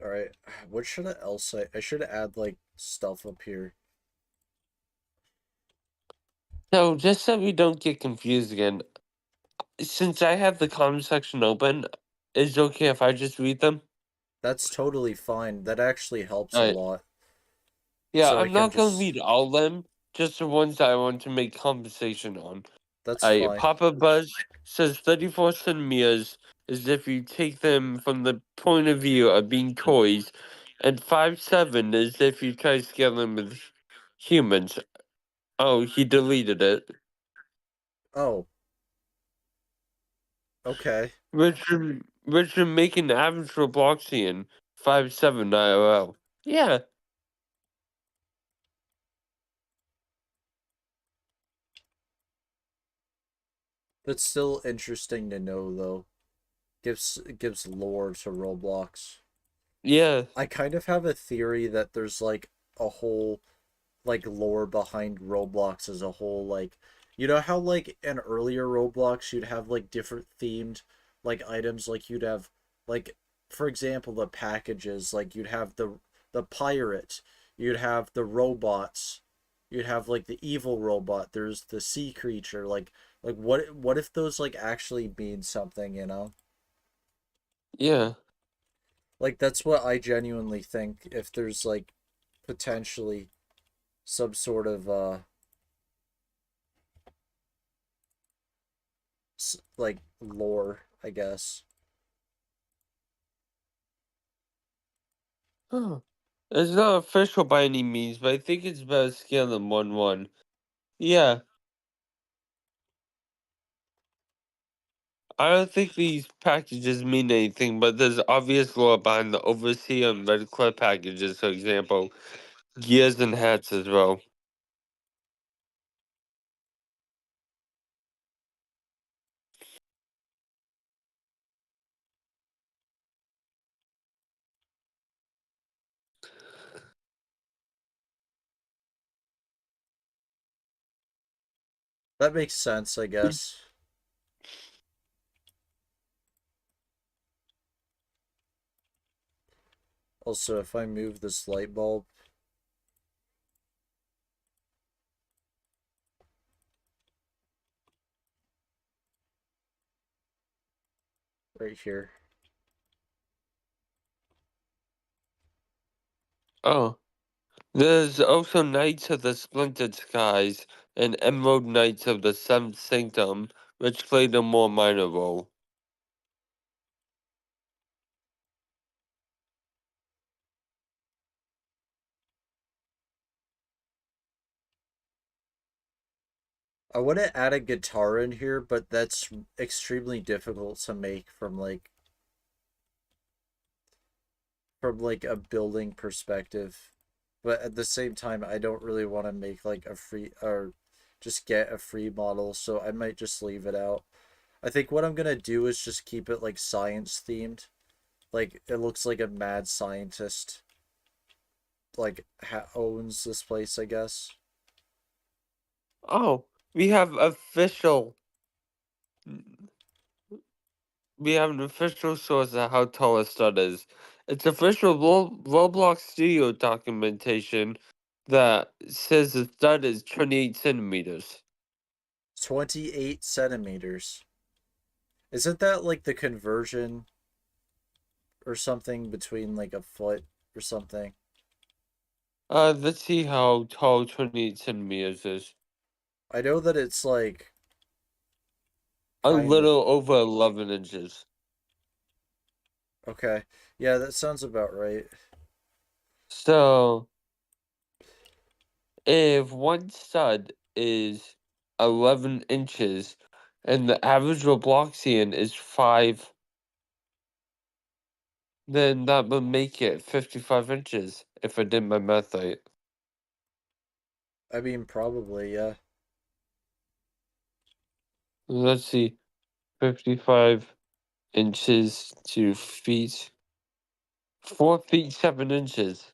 All right, what should I else say? I should add like stuff up here. So just so we don't get confused again, since I have the comment section open, is it okay if I just read them? That's totally fine. That actually helps a Alright. lot. Yeah, So I I'm can not gonna just read all of them, just the ones that I want to make conversation on. that's fine. Papa Buzz says 34 centimeters is if you take them from the point of view of being toys, and 5'7" is if you try to scale them with humans. Oh, he deleted it. Oh, okay. Which would make an average Robloxian 5'7" IRL. Yeah, That's still interesting to know though. Gives lore to Roblox. yeah, I kind of have a theory that there's like a whole like lore behind Roblox as a whole. Like, you know how like in earlier Roblox you'd have like different themed like items. Like you'd have like, for example, the packages. Like you'd have the pirate, you'd have the robots, you'd have like the evil robot. There's the sea creature. Like what if those like actually mean something? You know, yeah. like that's what I genuinely think. If there's like potentially some sort of like lore, I guess. Huh. It's not official by any means, but I think it's better scale than 1-1. Yeah, I don't think these packages mean anything, but there's obvious lore behind the Overseer and Red Clip packages, for example, gears and hats as well. That makes sense, I guess. Also, if I move this light bulb right here. Oh. There's also Knights of the Splintered Skies and Emerald Knights of the Seventh Sanctum, which played a more minor role. I want to add a guitar in here, but that's extremely difficult to make from like a building perspective. But at the same time, I don't really want to make like a free or just get a free model, so I might just leave it out. I think what I'm gonna do is just keep it like science themed. Like it looks like a mad scientist like owns this place, I guess. Oh, we have an official source of how tall a stud is. It's official Roblox Studio documentation that says the stud is 28 centimeters. 28 centimeters. Isn't that like the conversion or something between like a foot or something? Let's see how tall 28 centimeters is. I know that it's like A kind of little over 11 inches. okay. Yeah, that sounds about right. So, if one stud is 11 inches and the average Robloxian is 5, then that would make it 55 inches if I did my math right. I mean, probably, yeah. Let's see, 55 inches to feet. 4 feet 7 inches.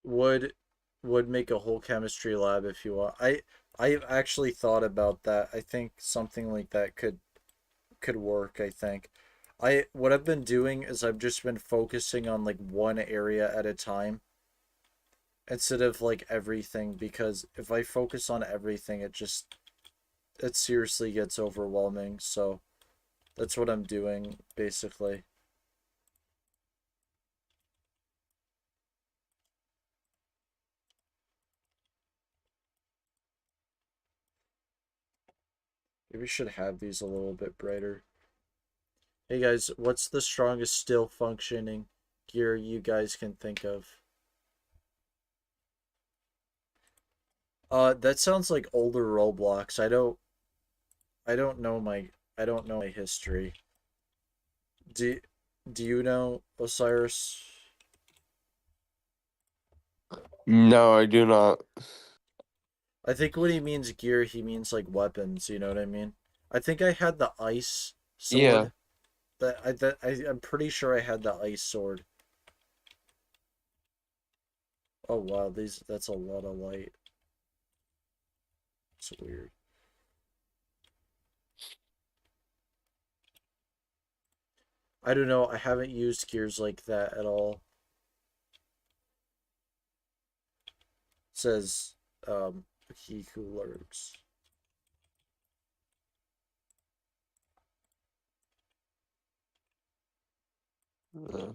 Would would make a whole chemistry lab if you want. I've actually thought about that. I think something like that could work, I think. What I've been doing is I've just been focusing on like one area at a time instead of like everything because if I focus on everything it seriously gets overwhelming. So that's what I'm doing basically. Maybe we should have these a little bit brighter. Hey guys, what's the strongest still functioning gear you guys can think of? That sounds like older Roblox. I don't know I don't know my history. Do do you know Osiris? No, I do not. I think when he means gear, he means like weapons, you know what I mean? I think I had the ice Yeah. sword. I'm pretty sure I had the ice sword. Oh wow, these that's a lot of light. It's weird. I don't know. I haven't used gears like that at all. Says he who lurks. Uh,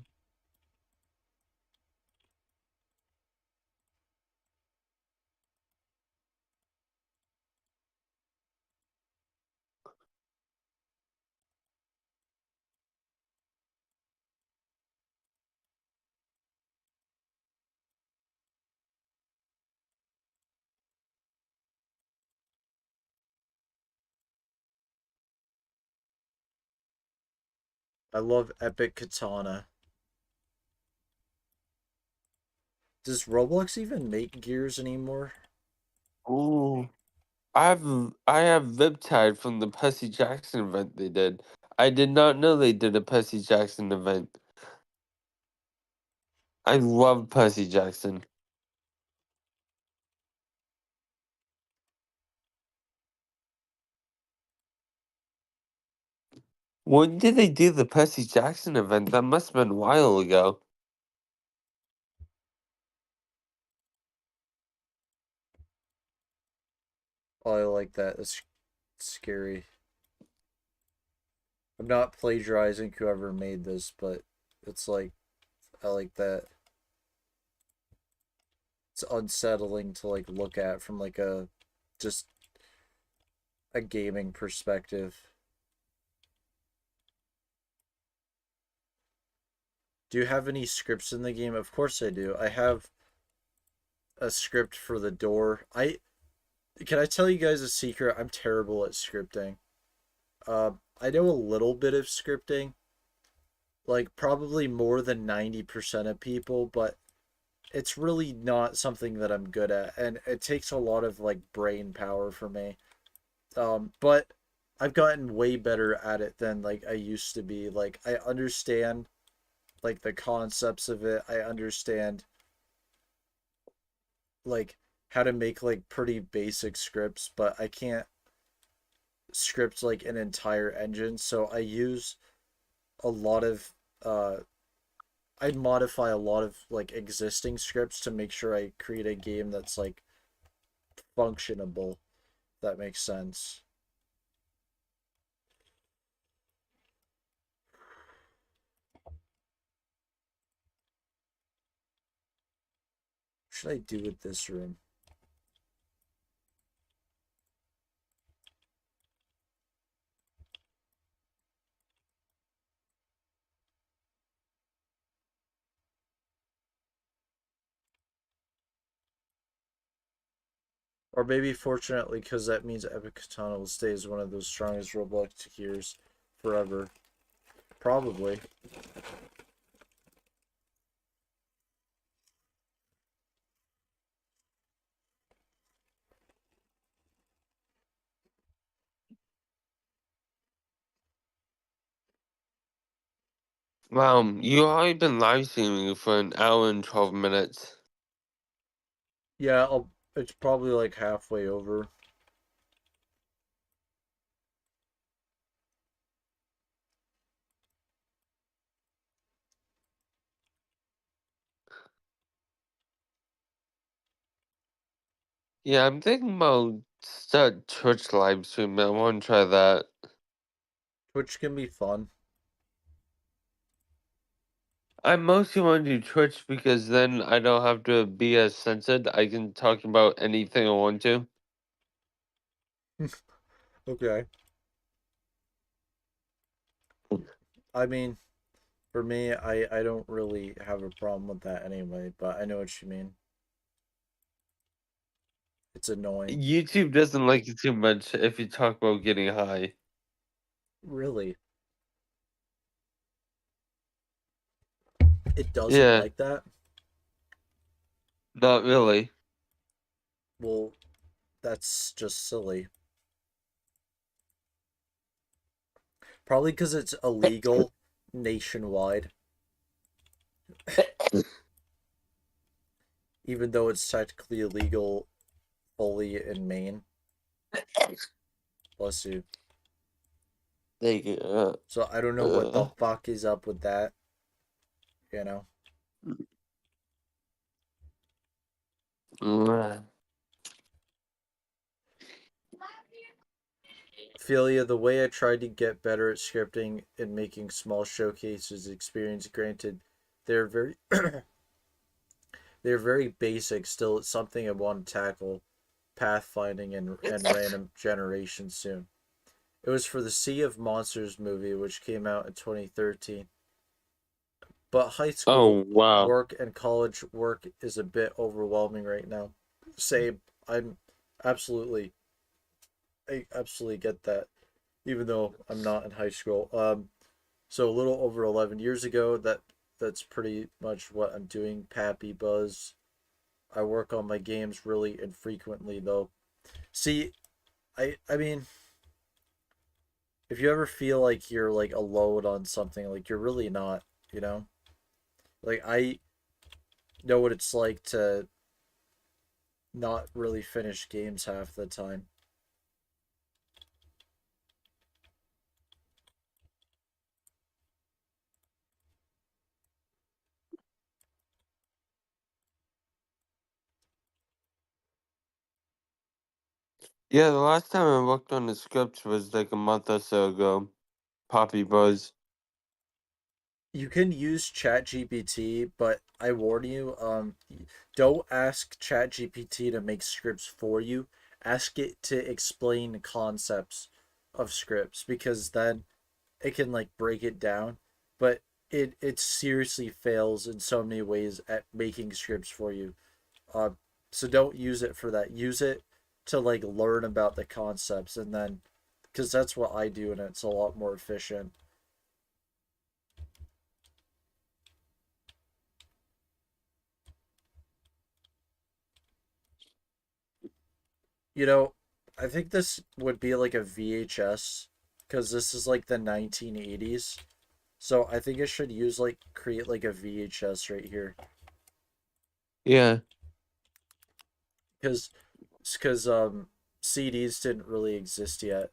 I love Epic Katana. Does Roblox even make gears anymore? Ooh. I have Riptide from the Percy Jackson event they did. I did not know they did a Percy Jackson event. I love Percy Jackson. When did they do the Percy Jackson event? That must have been a while ago. Oh, I like that. It's scary. I'm not plagiarizing whoever made this, but it's like I like that. It's unsettling to like look at from like a just a gaming perspective. Do you have any scripts in the game? Of course I do. I have a script for the door. I can I tell you guys a secret? I'm terrible at scripting. I know a little bit of scripting, like probably more than 90% of people, but it's really not something that I'm good at, and it takes a lot of like brain power for me. But I've gotten way better at it than like I used to be. Like I understand like the concepts of it. I understand like how to make like pretty basic scripts, but I can't script like an entire engine. So I use a lot of I modify a lot of like existing scripts to make sure I create a game that's like functionable. If that makes sense. What should I do with this room? Or maybe fortunately, because that means Epic Katana will stay as one of those strongest Roblox gears forever. Probably. Wow, you already been live streaming for an hour and 12 minutes. Yeah, it's probably like halfway over. Yeah, I'm thinking about start Twitch live streaming. I want to try that. Which can be fun. I mostly want to do Twitch because then I don't have to be as censored. I can talk about anything I want to. Okay. I mean, for me, I don't really have a problem with that anyway, but I know what you mean. It's annoying. YouTube doesn't like it too much if you talk about getting high. Really. It doesn't Yeah, like that? not really. Well, that's just silly. Probably because it's illegal nationwide, even though it's technically illegal fully in Maine. Bless you. Like, So I don't know what the uh, fuck is up with that, you know? uh, Philia, the way I tried to get better at scripting and making small showcases experience granted, they're very they're very basic still. It's something I want to tackle pathfinding and random generation soon. It was for the Sea of Monsters movie, which came out in 2013. But high school oh, wow. work and college work is a bit overwhelming right now. Same. I'm absolutely, I absolutely get that, even though I'm not in high school. So a little over 11 years ago, that's pretty much what I'm doing. Pappy Buzz. I work on my games really infrequently though. See, I mean, if you ever feel like you're like alone on something, like you're really not, you know? Like I know what it's like to not really finish games half the time. Yeah, the last time I worked on the scripts was like a month or so ago. Poppy Buzz. You can use ChatGPT, but I warn you, don't ask ChatGPT to make scripts for you. Ask it to explain concepts of scripts because then it can like break it down. But it seriously fails in so many ways at making scripts for you. Uh, so don't use it for that. Use it to like learn about the concepts and then because that's what I do and it's a lot more efficient. You know, I think this would be like a VHS because this is like the 1980s. So I think it should use like create like a VHS right here Yeah. because CDs didn't really exist yet.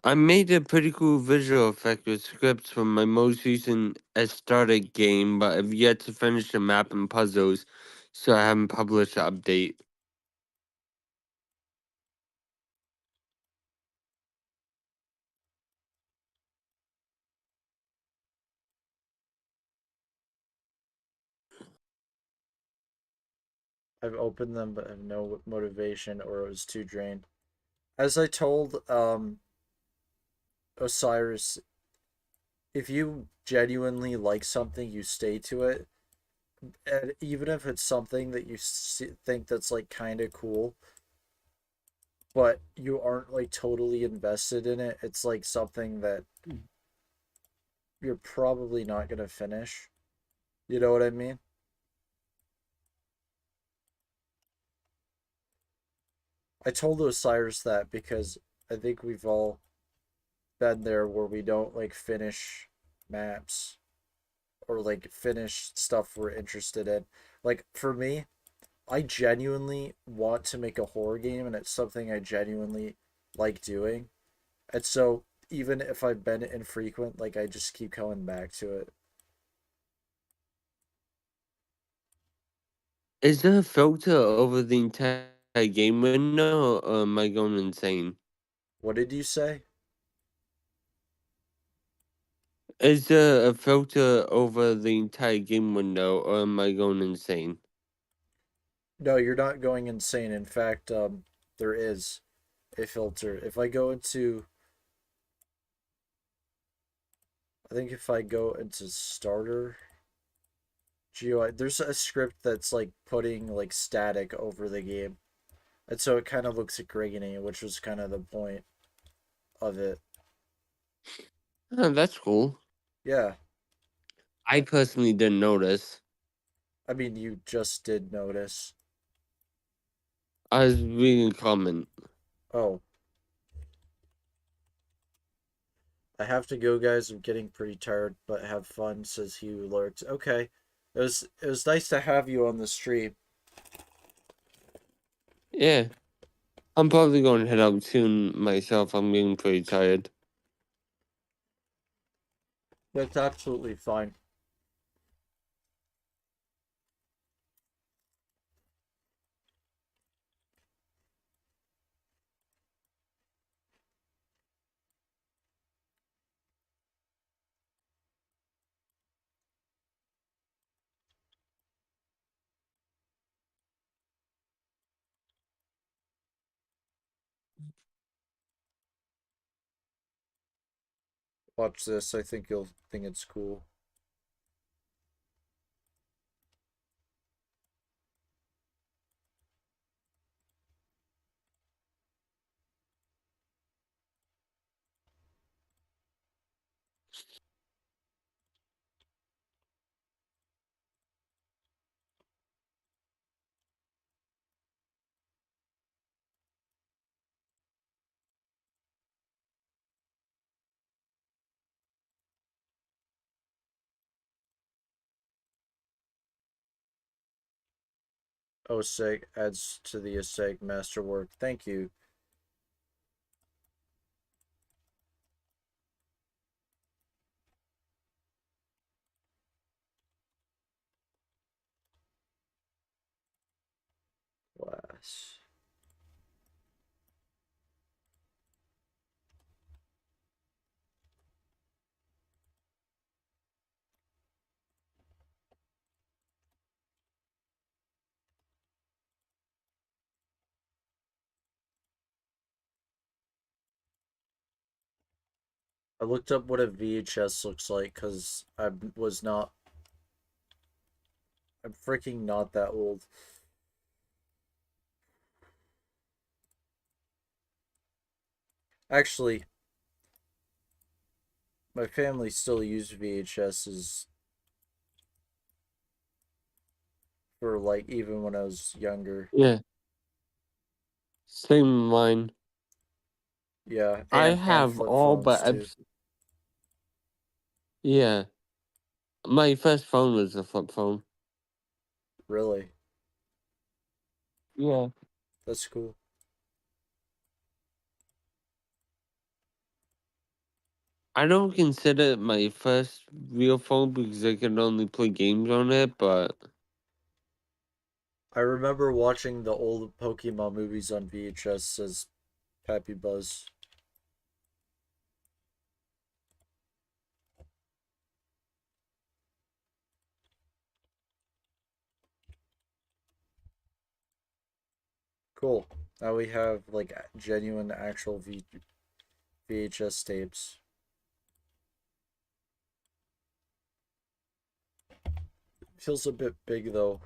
I made a pretty cool visual effect with scripts from my most recent Astarted game, but I've yet to finish the map and puzzles, so I haven't published the update. I've opened them but have no motivation or it was too drained. As I told Osiris, if you genuinely like something, you stay to it. And even if it's something that you think that's like kind of cool, but you aren't like totally invested in it, it's like something that you're probably not gonna finish. You know what I mean? I told Osiris that because I think we've all been there where we don't like finish maps or like finish stuff we're interested in. Like for me, I genuinely want to make a horror game and it's something I genuinely like doing. And so even if I've been infrequent, like I just keep coming back to it. Is there a filter over the entire game window, or am I going insane? What did you say? Is there a filter over the entire game window, or am I going insane? No, you're not going insane. In fact, there is a filter. If I go into, I think if I go into starter GUI, there's a script that's like putting like static over the game. And so it kind of looks grainy, which was kind of the point of it. Oh, that's cool. Yeah. I personally didn't notice. I mean, you just did notice. I was reading a comment. Oh, I have to go, guys. I'm getting pretty tired, but have fun, says he who lurks. Okay. It was nice to have you on the stream. Yeah, I'm probably going to head out soon myself. I'm getting pretty tired. That's absolutely fine. Watch this. I think you'll think it's cool. OSEG adds to the OSEG masterwork. Thank you. Glass. I looked up what a VHS looks like because was not. I'm freaking not that old. Actually, my family still used VHSs for like even when I was younger. Yeah. Same mine. Yeah, I and have flip all phones but too. yeah. My first phone was a flip phone. Really, Yeah. that's cool. I don't consider it my first real phone because I could only play games on it, but I remember watching the old Pokemon movies on VHS as Pappy Buzz. Cool. Now we have like genuine actual VHS tapes. Feels a bit big though.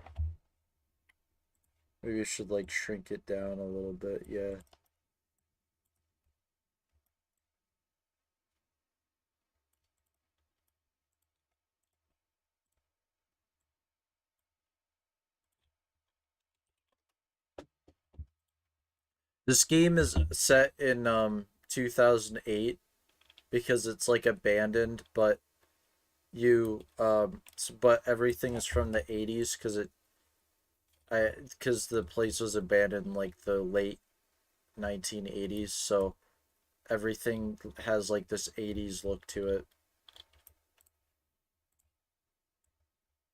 Maybe I should like shrink it down a little bit. Yeah. This game is set in 2008 because it's like abandoned, but but everything is from the 80s because the place was abandoned in like the late 1980s, so everything has like this 80s look to it.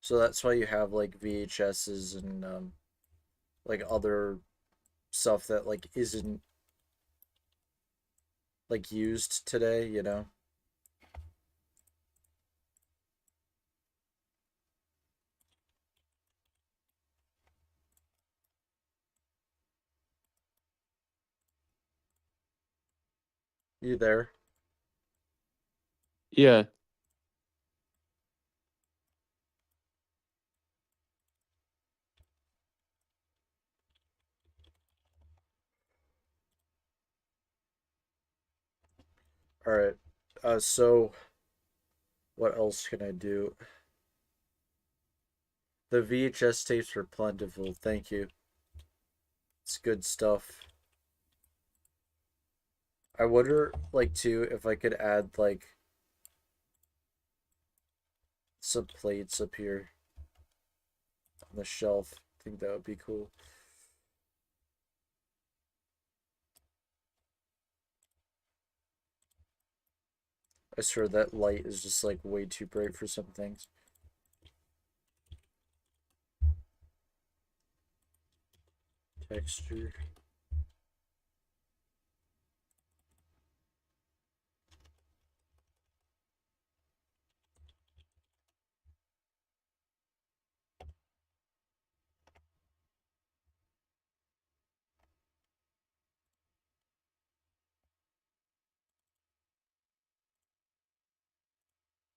So that's why you have like VHSs and like other stuff that like isn't like used today, you know? You there? yeah. All right. So what else can I do? The VHS tapes were plentiful. Thank you. It's good stuff. I wonder, like, too, if I could add like some plates up here on the shelf. I think that would be cool. I swear that light is just like way too bright for some things. Texture.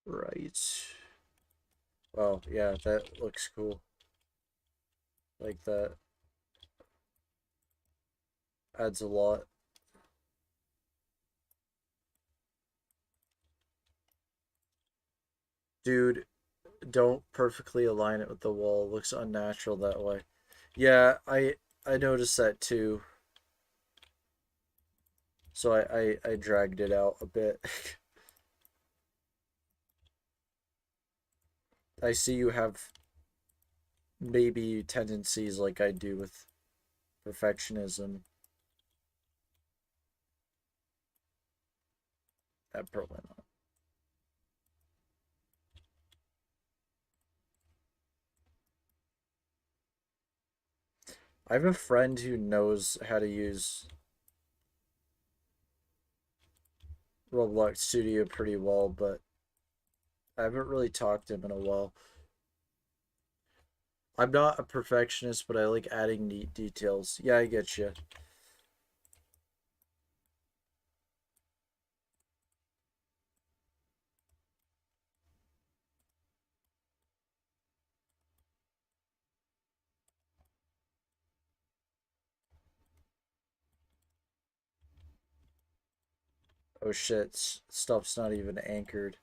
Right. Well, yeah, that looks cool. Like that adds a lot. Dude, don't perfectly align it with the wall. It looks unnatural that way. Yeah, I noticed that too. So I dragged it out a bit. I see you have maybe tendencies like I do with perfectionism. That probably not. I have a friend who knows how to use Roblox Studio pretty well, but I haven't really talked to him in a while. I'm not a perfectionist, but I like adding neat details. Yeah, I get you. Oh shit, stuff's not even anchored.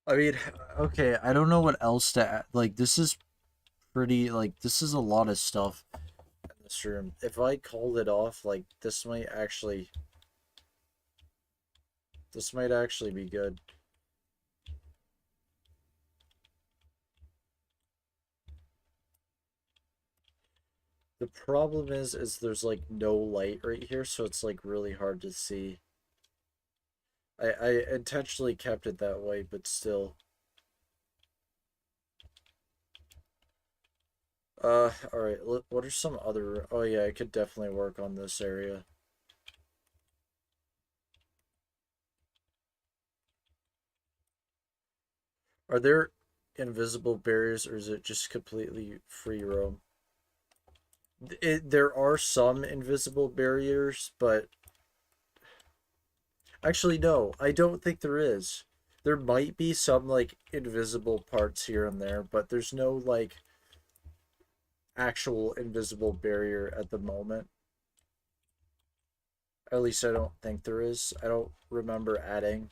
I mean, okay, I don't know what else to add. Like, this is pretty, like, this is a lot of stuff in this room. If I called it off, like, this might actually be good. The problem is there's like no light right here, so it's like really hard to see. I intentionally kept it that way, but still. All right. What are some other? Oh yeah, I could definitely work on this area. Are there invisible barriers, or is it just completely free roam? There are some invisible barriers, but actually, no, I don't think there is. There might be some like invisible parts here and there, but there's no like actual invisible barrier at the moment. At least I don't think there is. I don't remember adding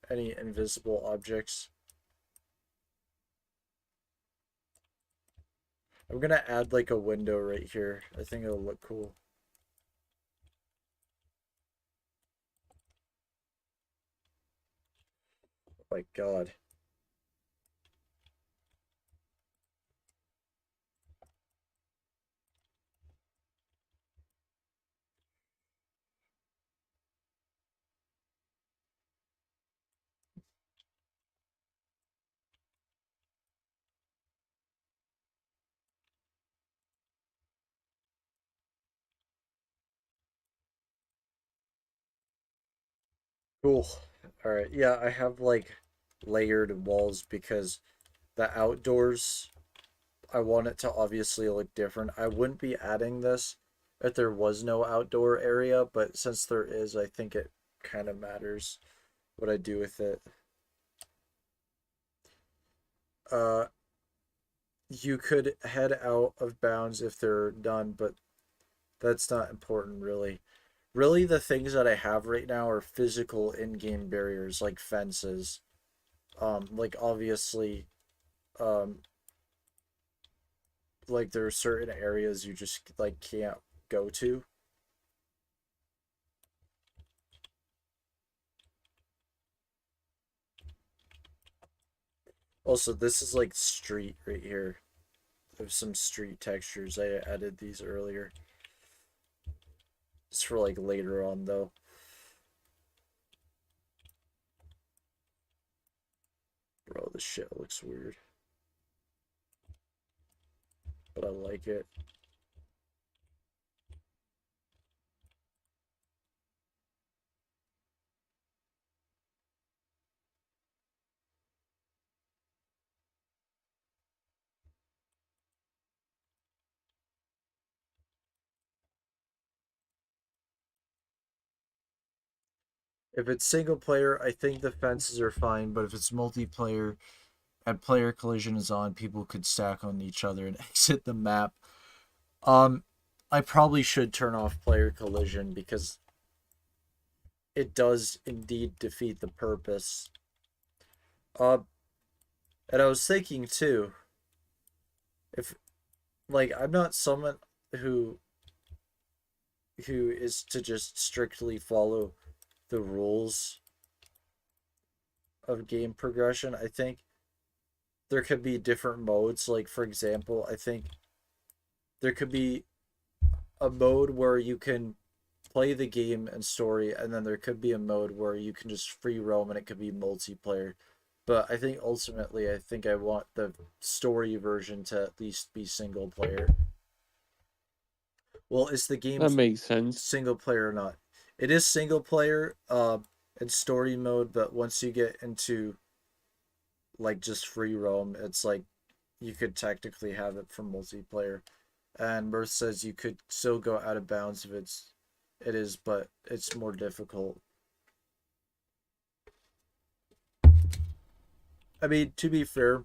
any invisible objects. I'm gonna add like a window right here. I think it'll look cool. Oh my God. Cool. All right. Yeah, I have like layered walls because the outdoors, I want it to obviously look different. I wouldn't be adding this if there was no outdoor area, but since there is, I think it kind of matters what I do with it. Uh, you could head out of bounds if they're done, but that's not important really. Really, the things that I have right now are physical in-game barriers like fences. Like obviously, um, like there are certain areas you just like can't go to. Also, this is like street right here. There's some street textures. I added these earlier. It's for like later on though. Bro, this shit looks weird, but I like it. If it's single player, I think the fences are fine, but if it's multiplayer and player collision is on, people could stack on each other and exit the map. Um, I probably should turn off player collision because it does indeed defeat the purpose. Uh, and I was thinking too, if like I'm not someone who who is to just strictly follow the rules of game progression. I think there could be different modes. Like for example, I think there could be a mode where you can play the game and story, and then there could be a mode where you can just free roam and it could be multiplayer. But I think ultimately, I think I want the story version to at least be single player. Well, is the game That makes sense. single player or not? It is single player, in story mode, but once you get into like just free roam, it's like you could technically have it for multiplayer. And Mirth says you could still go out of bounds if it is, but it's more difficult. I mean, to be fair,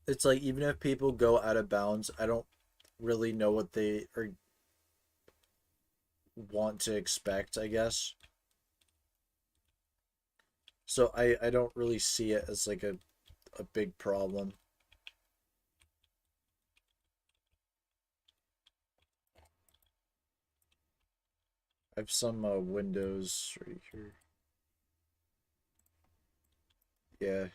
it's like even if people go out of bounds, I don't really know what they are want to expect, I guess. So I don't really see it as like a big problem. I have some windows right here. Yeah.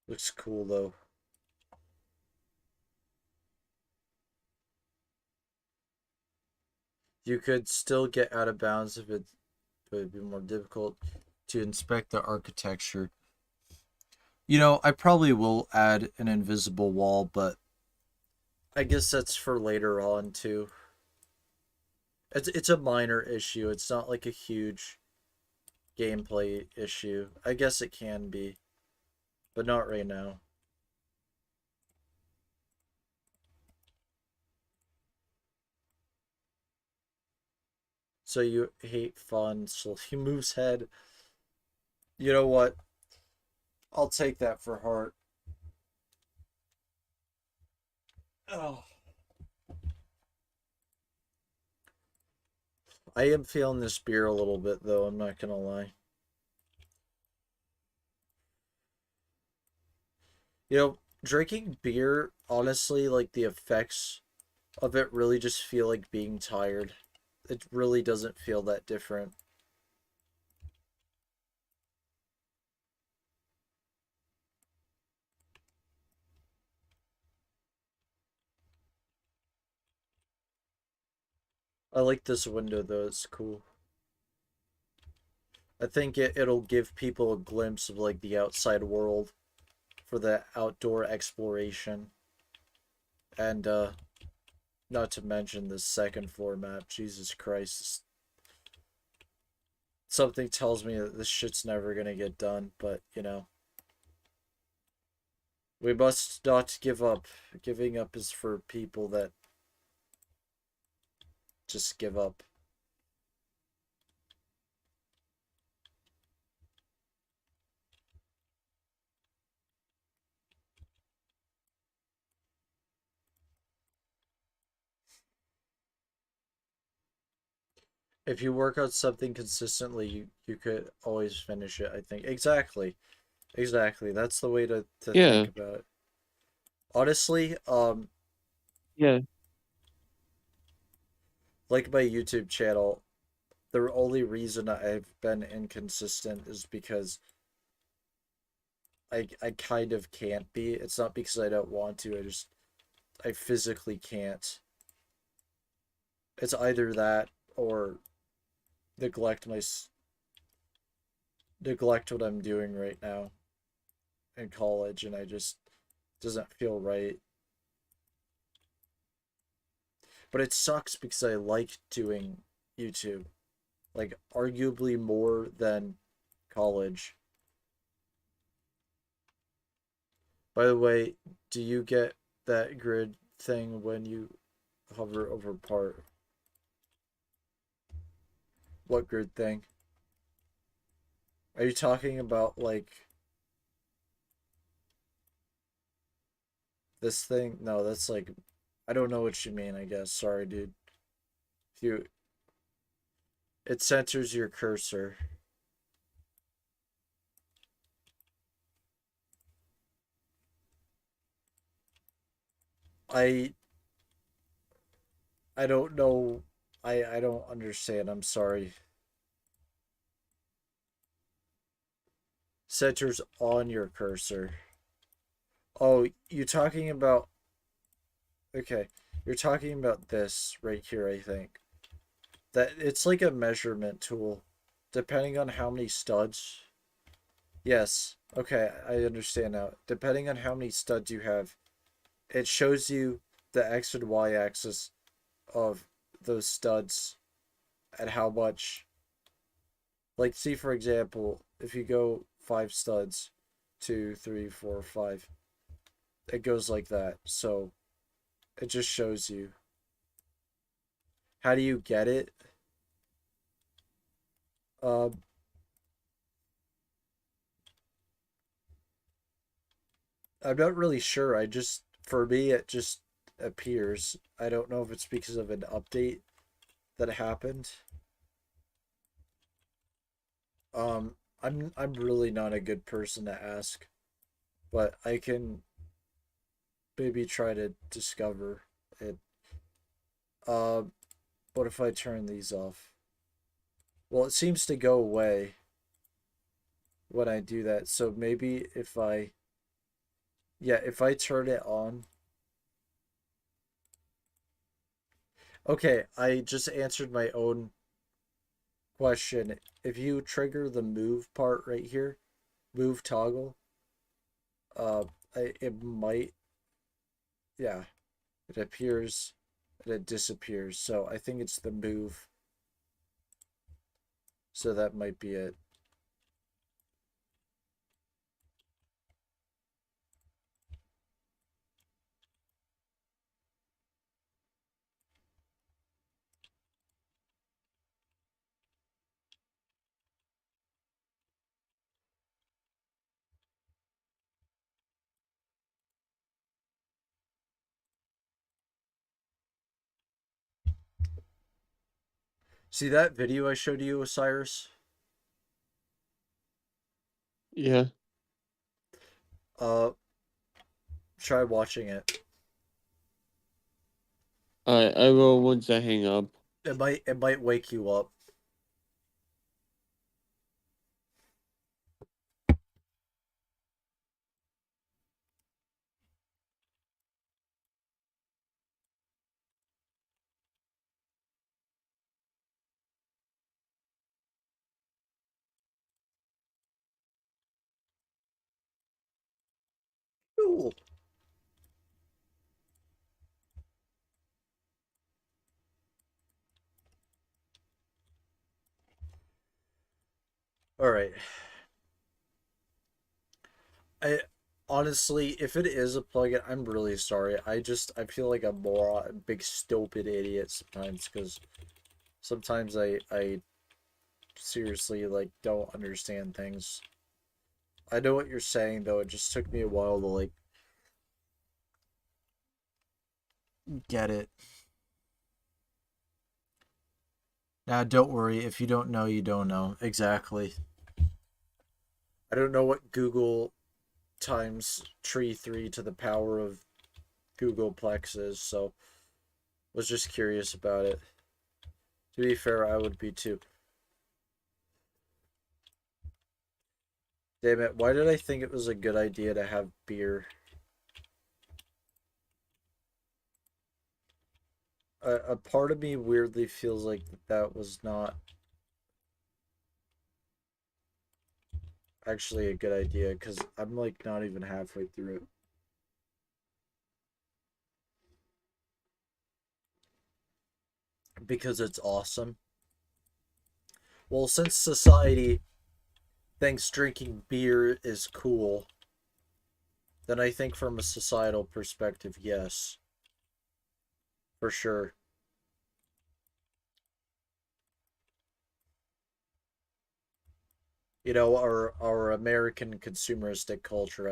Looks cool though. You could still get out of bounds if it would be more difficult to inspect the architecture. You know, I probably will add an invisible wall, but I guess that's for later on too. It's a minor issue. It's not like a huge gameplay issue. I guess it can be, but not right now. So you hate fun, so he moves head. You know what? I'll take that for heart. Oh. I am feeling this beer a little bit though, I'm not gonna lie. You know, drinking beer, honestly, like the effects of it really just feel like being tired. It really doesn't feel that different. I like this window though, it's cool. I think it'll give people a glimpse of like the outside world for the outdoor exploration. And not to mention the second floor map. Jesus Christ. Something tells me that this shit's never gonna get done, but you know. We must not give up. Giving up is for people that just give up. If you work on something consistently, you could always finish it, I think. Exactly. Exactly. That's the way to think Yeah. about it. Honestly, Yeah. like my YouTube channel, the only reason I've been inconsistent is because I kind of can't be. It's not because I don't want to, I physically can't. It's either that or neglect my neglect what I'm doing right now in college, and I just doesn't feel right. But it sucks because I like doing YouTube, like arguably more than college. By the way, do you get that grid thing when you hover over part. What grid thing? Are you talking about like this thing? No, that's like I don't know what you mean, I guess. Sorry, dude. If you it centers your cursor. I I don't know. I don't understand. I'm sorry. Centers on your cursor. Oh, you're talking about okay. You're talking about this right here, I think. That it's like a measurement tool. Depending on how many studs. Yes. Okay, I understand now. Depending on how many studs you have, it shows you the X and Y axis of those studs and how much. Like, see, for example, if you go 5 studs, 2, 3, 4, 5, it goes like that. So it just shows you. How do you get it? Um, I'm not really sure. For me, it just appears. I don't know if it's because of an update that happened. I'm really not a good person to ask, but I can maybe try to discover it. Um, what if I turn these off? Well, it seems to go away when I do that. So maybe if I, yeah, if I turn it on. Okay, I just answered my own question. If you trigger the move part right here, move toggle, uh, it might, yeah, it appears and it disappears. So I think it's the move. So that might be it. See that video I showed you, Osiris? Yeah. Uh, try watching it. I will once I hang up. It might wake you up. Cool. All right. I honestly, if it is a plugin, I'm really sorry. I feel like a moron, a big stupid idiot sometimes because sometimes I seriously like don't understand things. I know what you're saying though. It just took me a while to like get it. Now, don't worry. If you don't know, you don't know. Exactly. I don't know what Google times tree 3 to the power of Googleplex is, so was just curious about it. To be fair, I would be too. Damn it, why did I think it was a good idea to have beer? A part of me weirdly feels like that was not actually a good idea because I'm like not even halfway through it. Because it's awesome. Well, since society thinks drinking beer is cool, then I think from a societal perspective, yes, for sure. You know, our American consumeristic culture,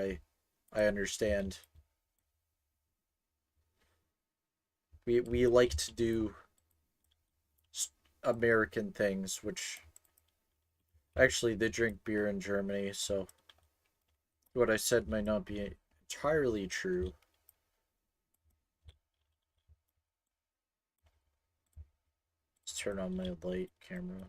I understand. We like to do American things, which actually they drink beer in Germany, so what I said might not be entirely true. Let's turn on my light camera.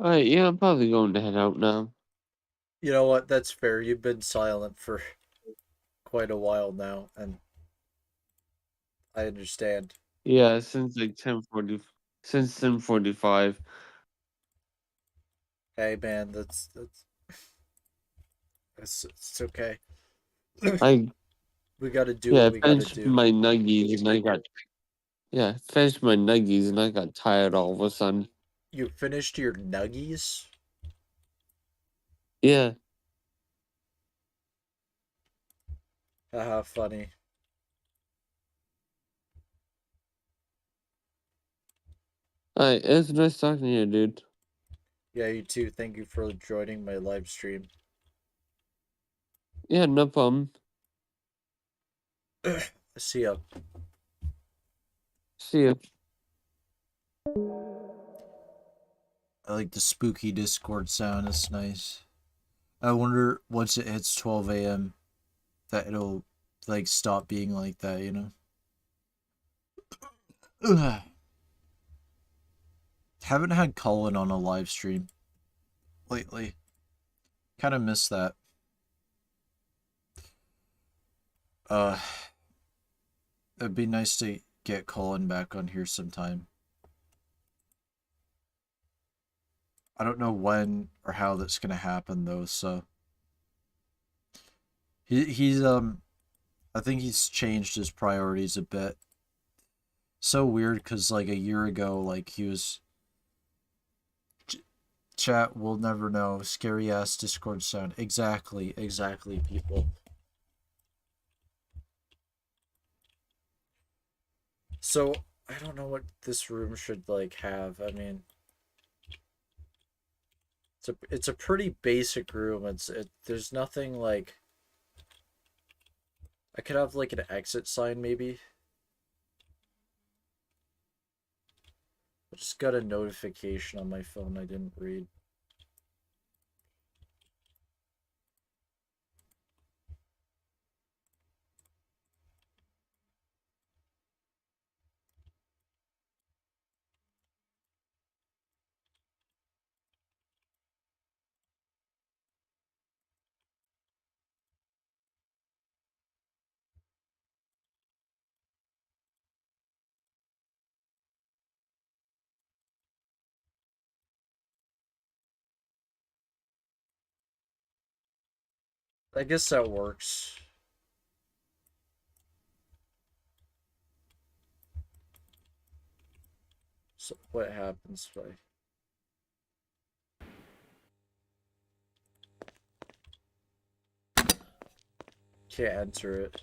Alright, yeah, I'm probably going to head out now. You know what? That's fair. You've been silent for quite a while now, and I understand. Yeah, since like 10:40, since 10:45. Hey, man, that's it's okay. I We got to do yeah, what I we got to finished do. my nuggies and I got finished my nuggies and I got tired all of a sudden. You finished your nuggies? Yeah. Haha, funny. Alright, it was nice talking to you, dude. Yeah, you too. Thank you for joining my live stream. Yeah, no problem. See ya. See ya. I like the spooky Discord sound. It's nice. I wonder once it hits 12 a.m. that it'll like stop being like that, you know? Ugh. Haven't had Cullen on a live stream lately. Kind of miss that. Uh, it'd be nice to get Cullen back on here sometime. I don't know when or how that's gonna happen though, so he's I think he's changed his priorities a bit. So weird because like a year ago, like he was chat. We'll never know. Scary ass Discord sound. Exactly, exactly, people. So I don't know what this room should like have. I mean, it's a pretty basic room. There's nothing like I could have like an exit sign maybe. I just got a notification on my phone I didn't read. I guess that works. So what happens if I can't enter it?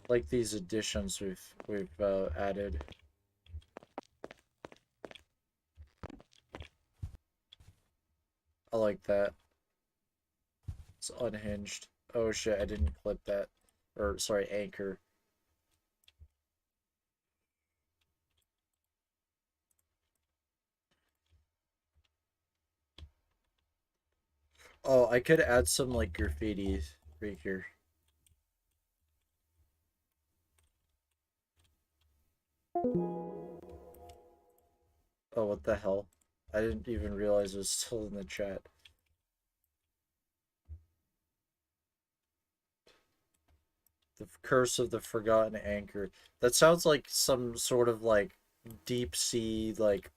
Like these additions we've added. I like that. It's unhinged. Oh shit, I didn't clip that. Or sorry, anchor. Oh, I could add some like graffiti right here. Oh, what the hell? I didn't even realize it was still in the chat. The Curse of the Forgotten Anchor. That sounds like some sort of like deep sea, like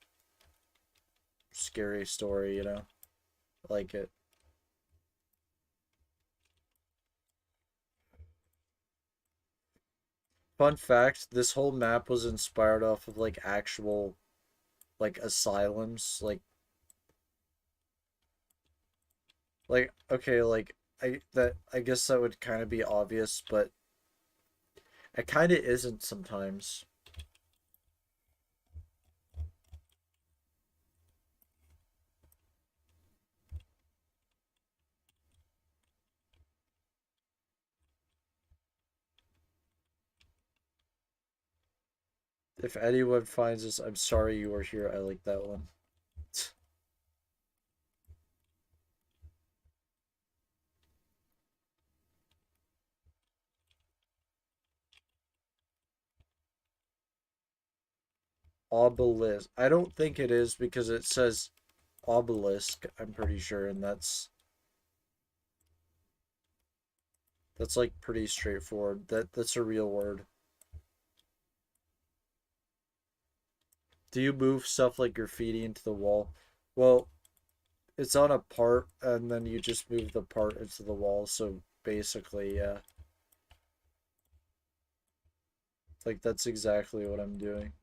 scary story, you know? I like it. Fun fact, this whole map was inspired off of like actual like asylums. Like okay, like I guess that would kind of be obvious, but it kind of isn't sometimes. If anyone finds this, I'm sorry you were here. I like that one. Obelisk. I don't think it is because it says obelisk, I'm pretty sure, and that's like pretty straightforward. That's a real word. Do you move stuff like graffiti into the wall? Well, it's on a part and then you just move the part into the wall, so basically, yeah. Like that's exactly what I'm doing.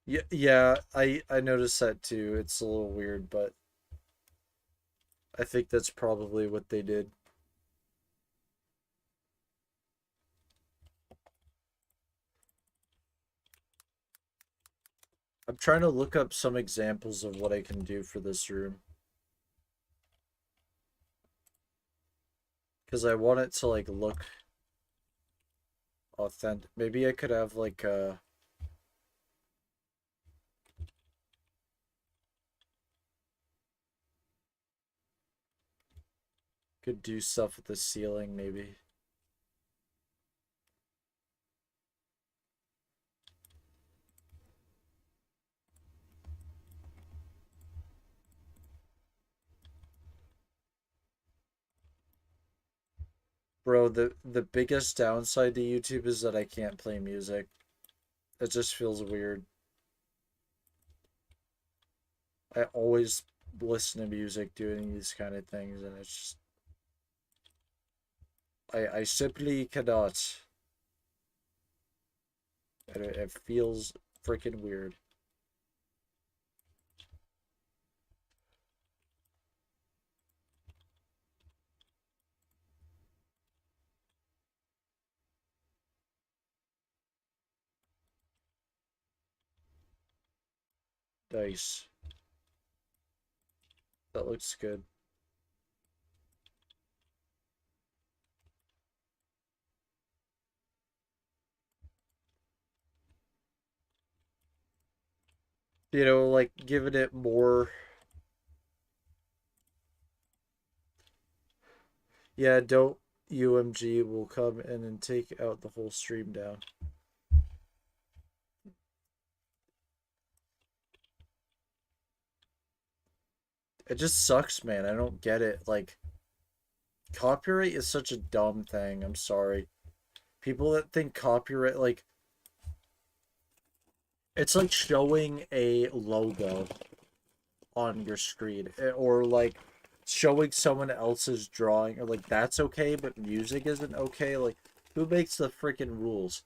Yeah, yeah, I noticed that too. It's a little weird, but I think that's probably what they did. I'm trying to look up some examples of what I can do for this room. Because I want it to like look authentic. Maybe I could have like could do stuff with the ceiling maybe. Bro, the biggest downside to YouTube is that I can't play music. It just feels weird. I always listen to music doing these kind of things and it's just I simply cannot. It feels freaking weird. Nice. That looks good. You know, like giving it more. Yeah, don't UMG will come in and take out the whole stream down. It just sucks, man. I don't get it. Like, copyright is such a dumb thing. I'm sorry. People that think copyright, like, it's like showing a logo on your screen, or like showing someone else's drawing, or like that's okay, but music isn't okay. Like, who makes the freaking rules?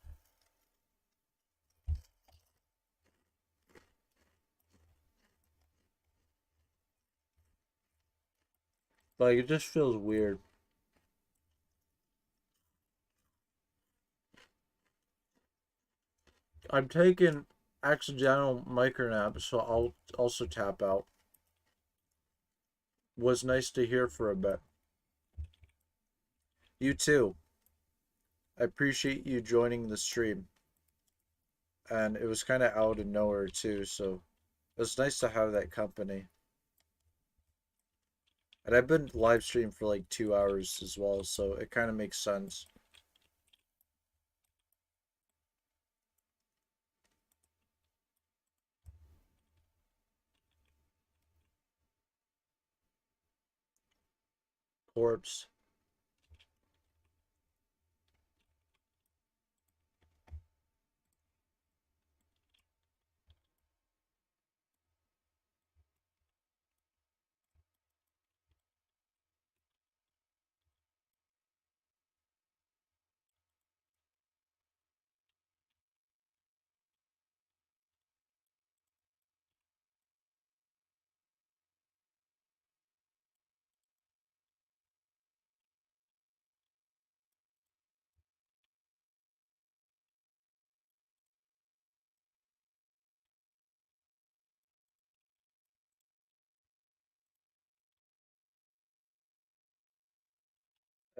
Like, it just feels weird. I'm taking accidental micronaps, so I'll also tap out. Was nice to hear for a bit. You too. I appreciate you joining the stream. and it was kind of out of nowhere too, so it was nice to have that company. And I've been live streaming for like 2 hours as well, so it kind of makes sense. Corpse.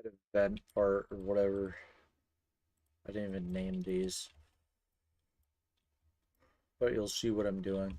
That event part or whatever. I didn't even name these, but you'll see what I'm doing.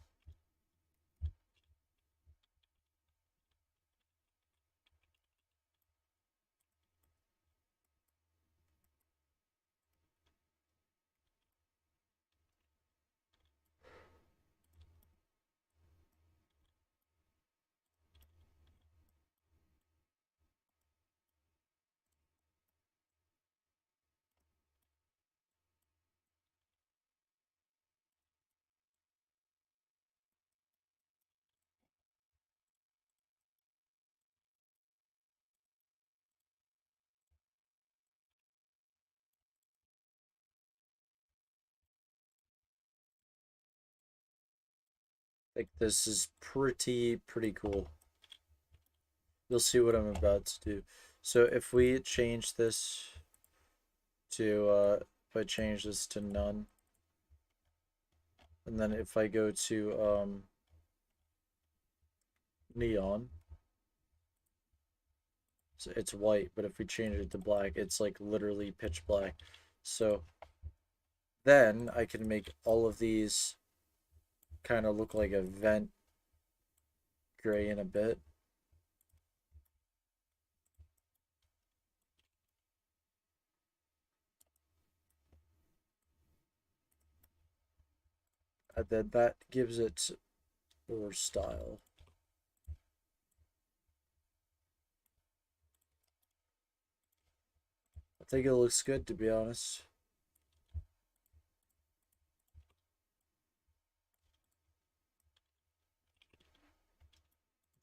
Like this is pretty cool. You'll see what I'm about to do. So if we change this to if I change this to none, and then if I go to neon, so it's white, but if we change it to black, it's like literally pitch black. So then I can make all of these kind of look like a vent gray in a bit. And then that gives it more style. I think it looks good, to be honest.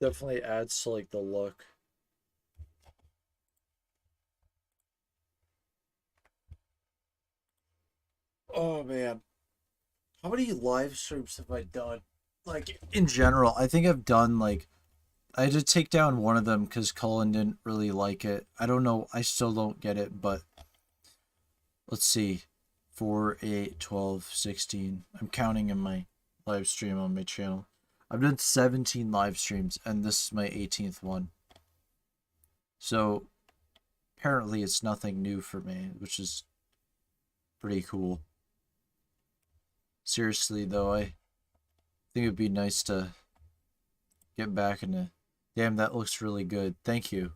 Definitely adds to like the look. Oh man, how many live streams have I done? Like in general, I think I've done like I had to take down one of them because Cullen didn't really like it. I don't know. I still don't get it, but let's see. 4, 8, 12, 16. I'm counting in my live stream on my channel. I've done 17 live streams, and this is my 18th one. So apparently it's nothing new for me, which is pretty cool. Seriously, though, I think it'd be nice to get back into. Damn, that looks really good. Thank you.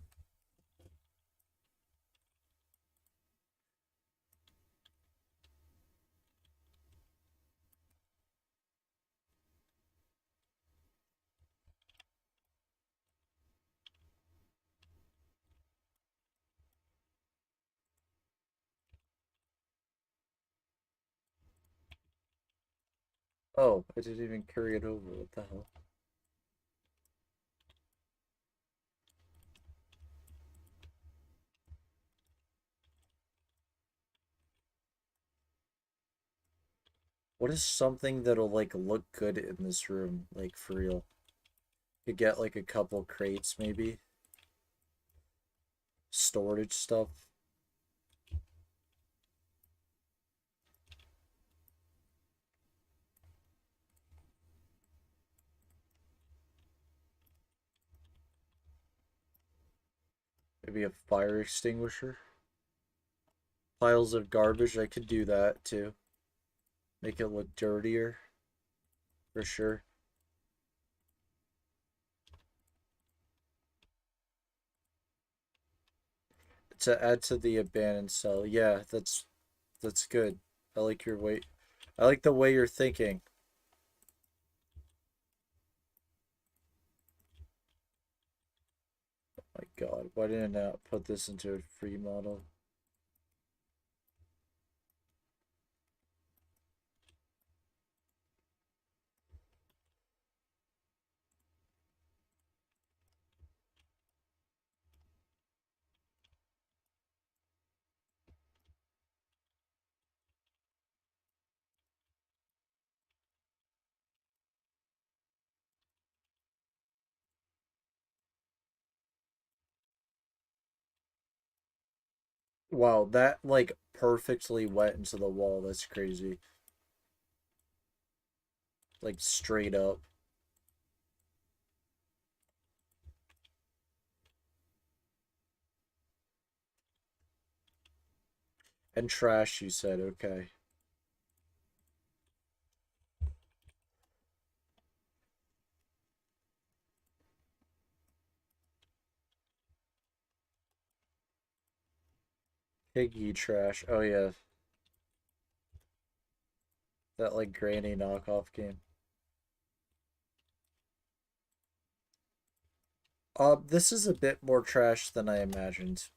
Oh, I didn't even carry it over. What the hell? What is something that'll like look good in this room, like for real? Could get like a couple crates maybe. Storage stuff. Maybe a fire extinguisher. Piles of garbage, I could do that too. Make it look dirtier, for sure. To add to the abandoned cell. Yeah, that's good. I like your way. I like the way you're thinking. My God, why didn't I put this into a free model? Wow, that like perfectly went into the wall. That's crazy. Like straight up. And trash, you said. Okay. Piggy trash. Oh yeah, that like granny knockoff game. This is a bit more trash than I imagined.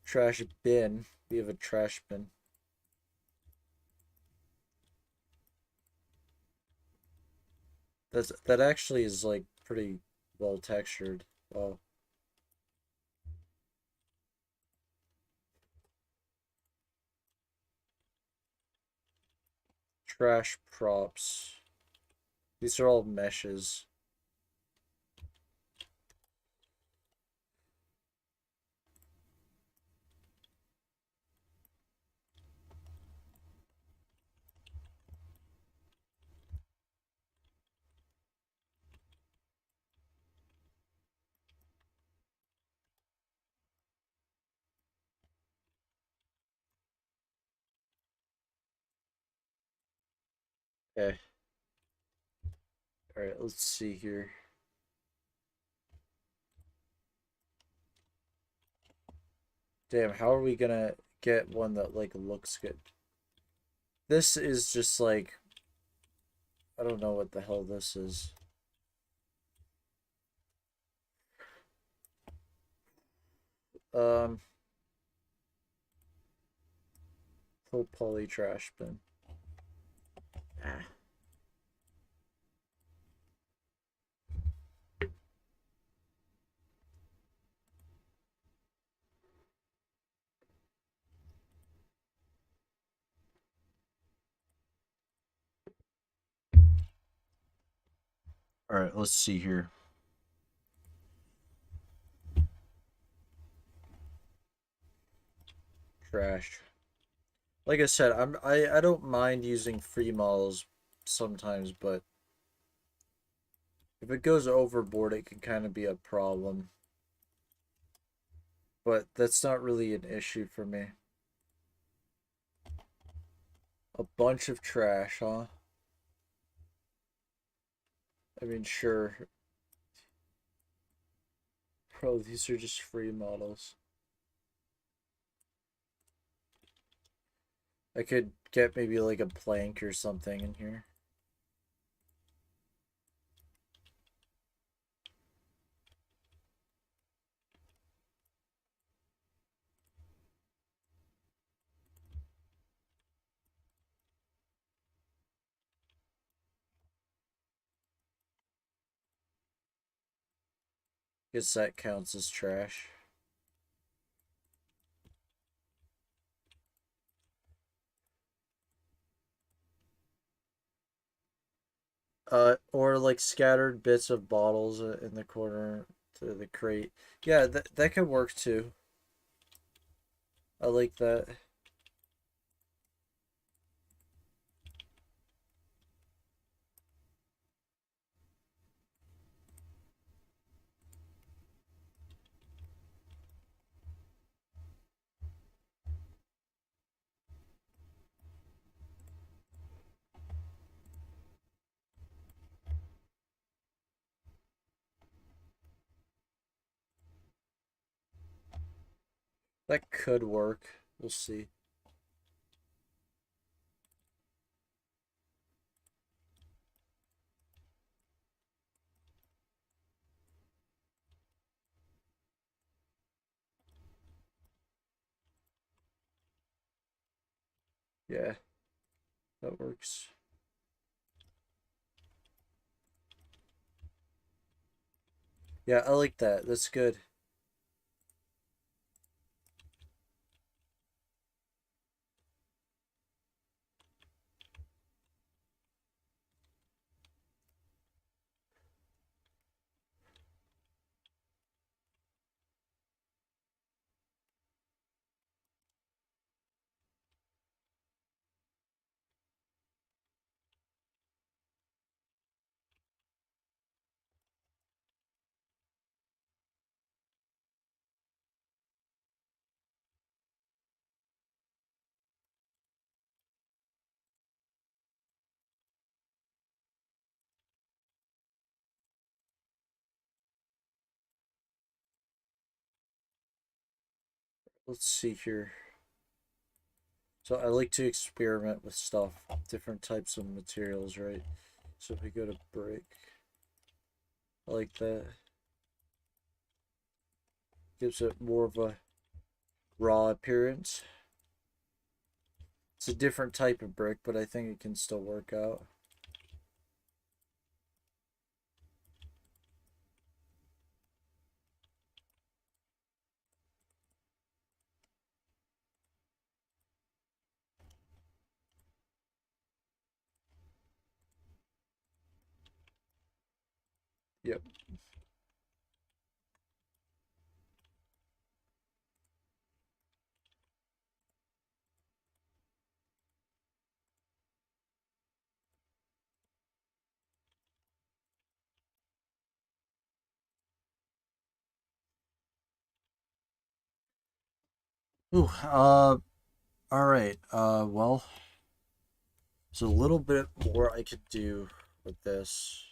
Trash bin. We have a trash bin. That actually is like pretty well textured. Wow. Trash props. These are all meshes. Okay. Alright, let's see here. Damn, how are we gonna get one that like looks good? This is just like I don't know what the hell this is. Um Full poly trash bin. Ah. Alright, let's see here. Trash. Like I said, I don't mind using free models sometimes, but if it goes overboard it can kind of be a problem. But that's not really an issue for me. A bunch of trash, huh? I mean, sure. Bro, these are just free models. I could get maybe like a plank or something in here. Guess that counts as trash. Or like scattered bits of bottles in the corner to the crate. Yeah, that could work too. I like that. That could work. We'll see. Yeah, that works. Yeah, I like that. That's good. Let's see here. So I like to experiment with stuff, different types of materials, right? So if we go to brick, I like that. Gives it more of a raw appearance. It's a different type of brick, but I think it can still work out. Yep. Ooh, all right. Well, there's a little bit more I could do with this.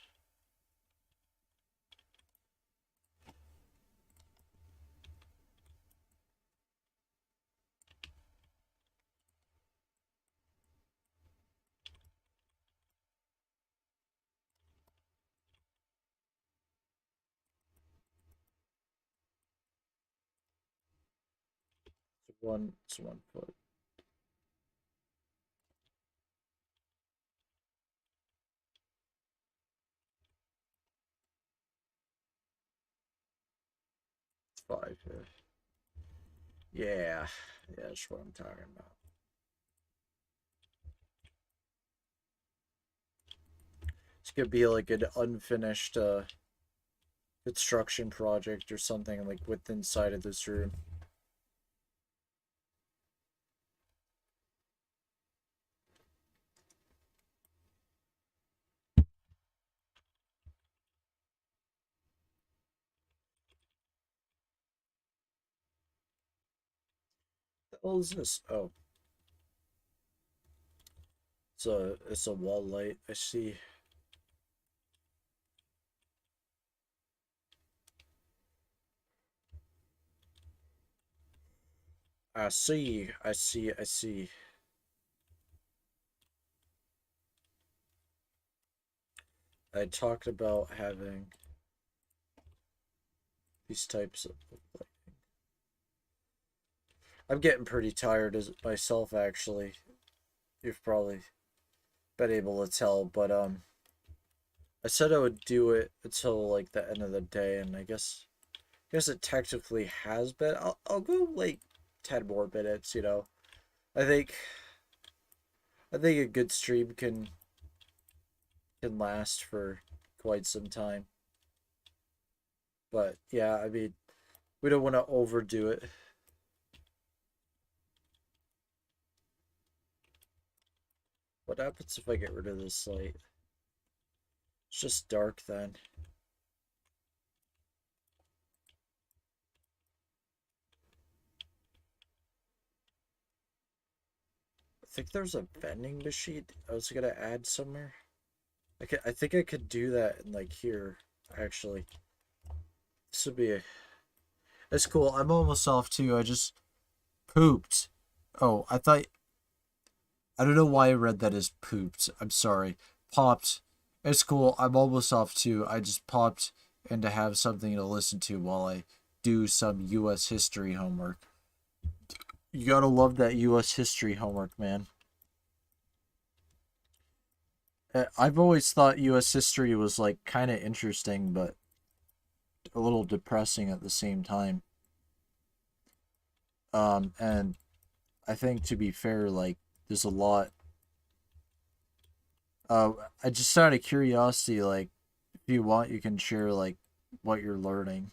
It's 1 foot. It's 5. Yeah, yeah, that's what I'm talking about. It's gonna be like an unfinished construction project or something like within inside of this room. What the hell is this? Oh, it's a wall light. I see. I see. I see. I see. I talked about having these types of light. I'm getting pretty tired as myself actually. You've probably been able to tell, but I said I would do it until like the end of the day, and I guess it technically has been. I'll go like 10 more minutes, you know. I think I think a good stream can last for quite some time. But yeah, I mean, we don't want to overdo it. What happens if I get rid of this light? It's just dark then. I think there's a vending machine I was gonna add somewhere. I think I could do that in like here, actually. This would be a, that's cool. I'm almost off too. I just Pooped. Oh, I don't know why I read that as pooped. I'm sorry. Popped. It's cool. I'm almost off too. I just popped in to have something to listen to while I do some U.S. history homework. You gotta love that U.S. history homework, man. I've always thought U.S. history was like kind of interesting, but a little depressing at the same time. And I think to be fair, like there's a lot. Uh, I just out of curiosity, like if you want, you can share like what you're learning.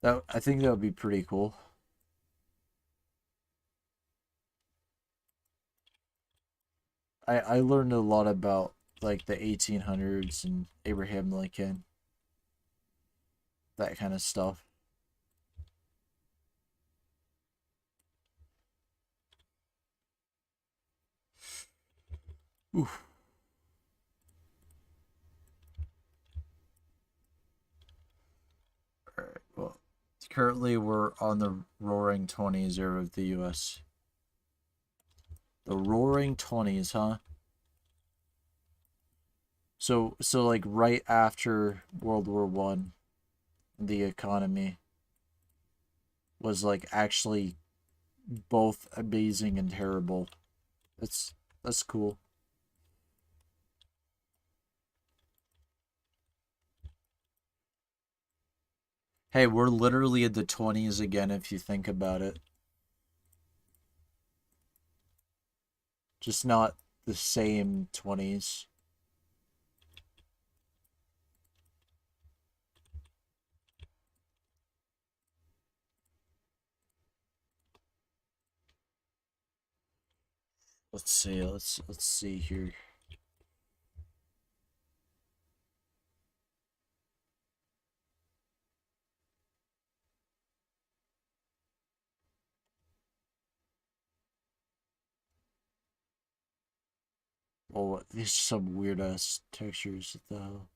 That I think that would be pretty cool. I learned a lot about like the 1800s and Abraham Lincoln, that kind of stuff. Oof. All right. Well, currently we're on the Roaring Twenties era of the U.S. The Roaring Twenties, huh? So like right after World War One, the economy was like actually both amazing and terrible. That's that's cool. Hey, we're literally in the 20s again if you think about it. Just not the same 20s. Let's see. Let's see here. Oh, these are some weird ass textures though.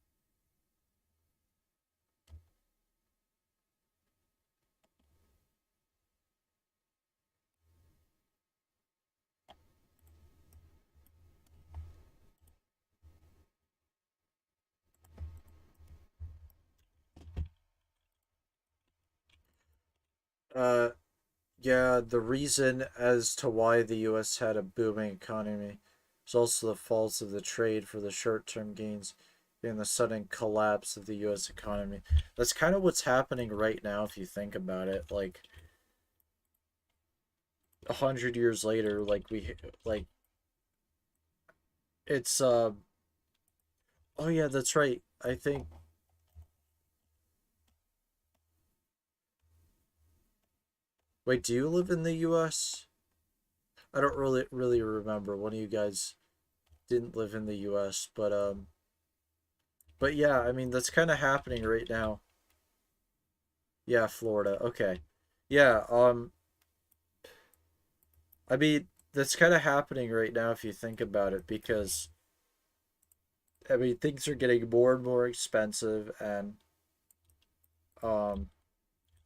Uh yeah, the reason as to why the US had a booming economy is also the faults of the trade for the short-term gains being the sudden collapse of the US economy. That's kind of what's happening right now if you think about it. Like 100 years later, like it's oh yeah, that's right. I think wait, do you live in the US? I don't really remember. One of you guys didn't live in the US, but yeah, I mean that's kind of happening right now. Yeah, Florida. Okay. Yeah, I mean that's kind of happening right now if you think about it because I mean things are getting more and more expensive um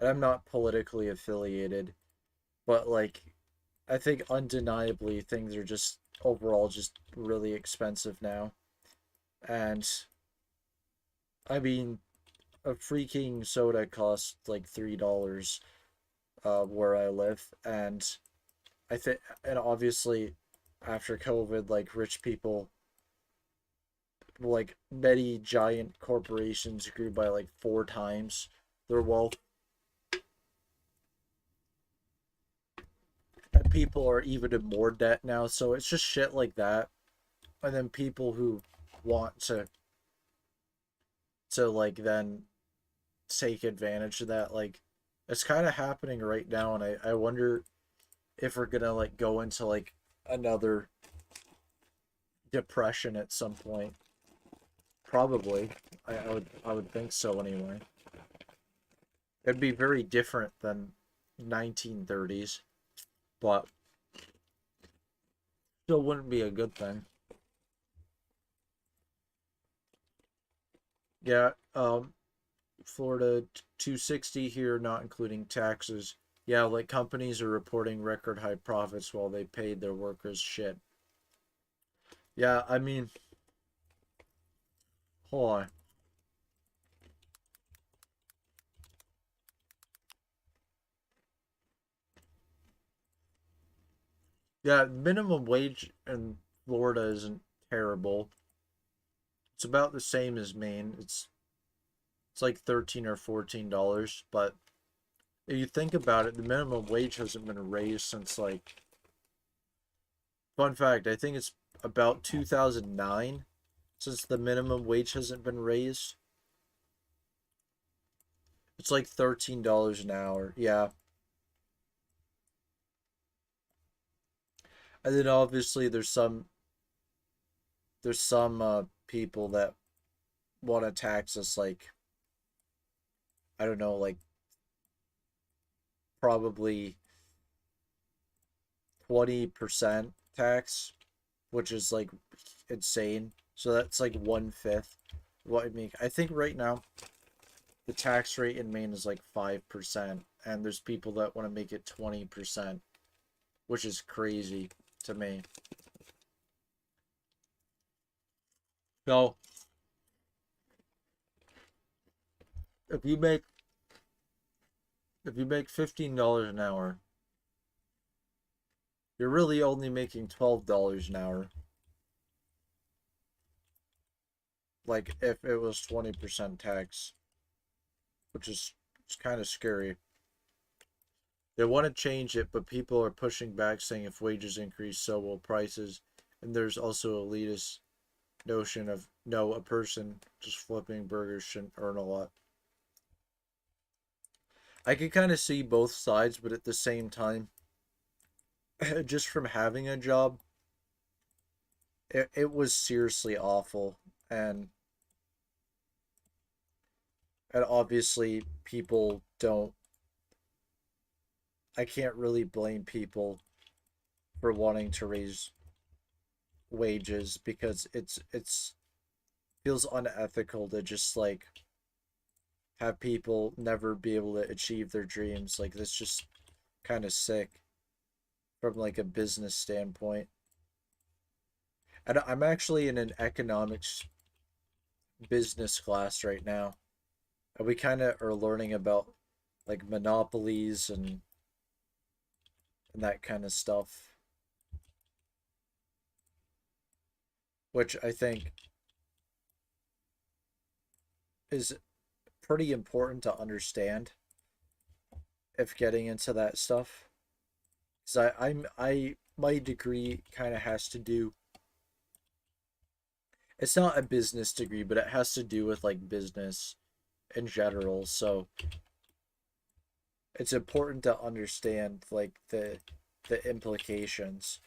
and I'm not politically affiliated, but like I think undeniably things are just overall just really expensive now. And I mean a freaking soda costs like $3 where I live, and I think and obviously after COVID, like rich people, like many giant corporations grew by like 4 times their wealth, and people are even in more debt now. So it's just shit like that, and then people who want to like then take advantage of that, like it's kind of happening right now, and I wonder if we're gonna like go into like another depression at some point. Probably. I would think so anyway. It'd be very different than 1930s, but still wouldn't be a good thing. Yeah, Florida 260 here, not including taxes. Yeah, like companies are reporting record high profits while they paid their workers shit. Yeah, I mean, hold on. Yeah, minimum wage in Florida isn't terrible. It's about the same as Maine. It's like $13 or $14, but if you think about it, the minimum wage hasn't been raised since like, fun fact, I think it's about 2009 since the minimum wage hasn't been raised. It's like $13 an hour. Yeah. And then obviously there's some people that want to tax us like, I don't know, like probably 20% tax, which is like insane. So that's like 1/5 what I make. I think right now the tax rate in Maine is like 5%, and there's people that want to make it 20%, which is crazy to me. So if you make if you make $15 an hour, you're really only making $12 an hour. Like if it was 20% tax, which is it's kind of scary. They want to change it, but people are pushing back, saying if wages increase, so will prices. And there's also elitist notion of no, a person just flipping burgers shouldn't earn a lot. I could kind of see both sides, but at the same time, just from having a job, it was seriously awful. And and obviously people don't I can't really blame people for wanting to raise wages because it's feels unethical to just like have people never be able to achieve their dreams. Like that's just kind of sick from like a business standpoint. And I'm actually in an economics business class right now, and we kind of are learning about like monopolies and that kind of stuff, which I think is pretty important to understand if getting into that stuff. Because I my degree kind of has to do. It's not a business degree, but it has to do with like business in general. So it's important to understand like the implications.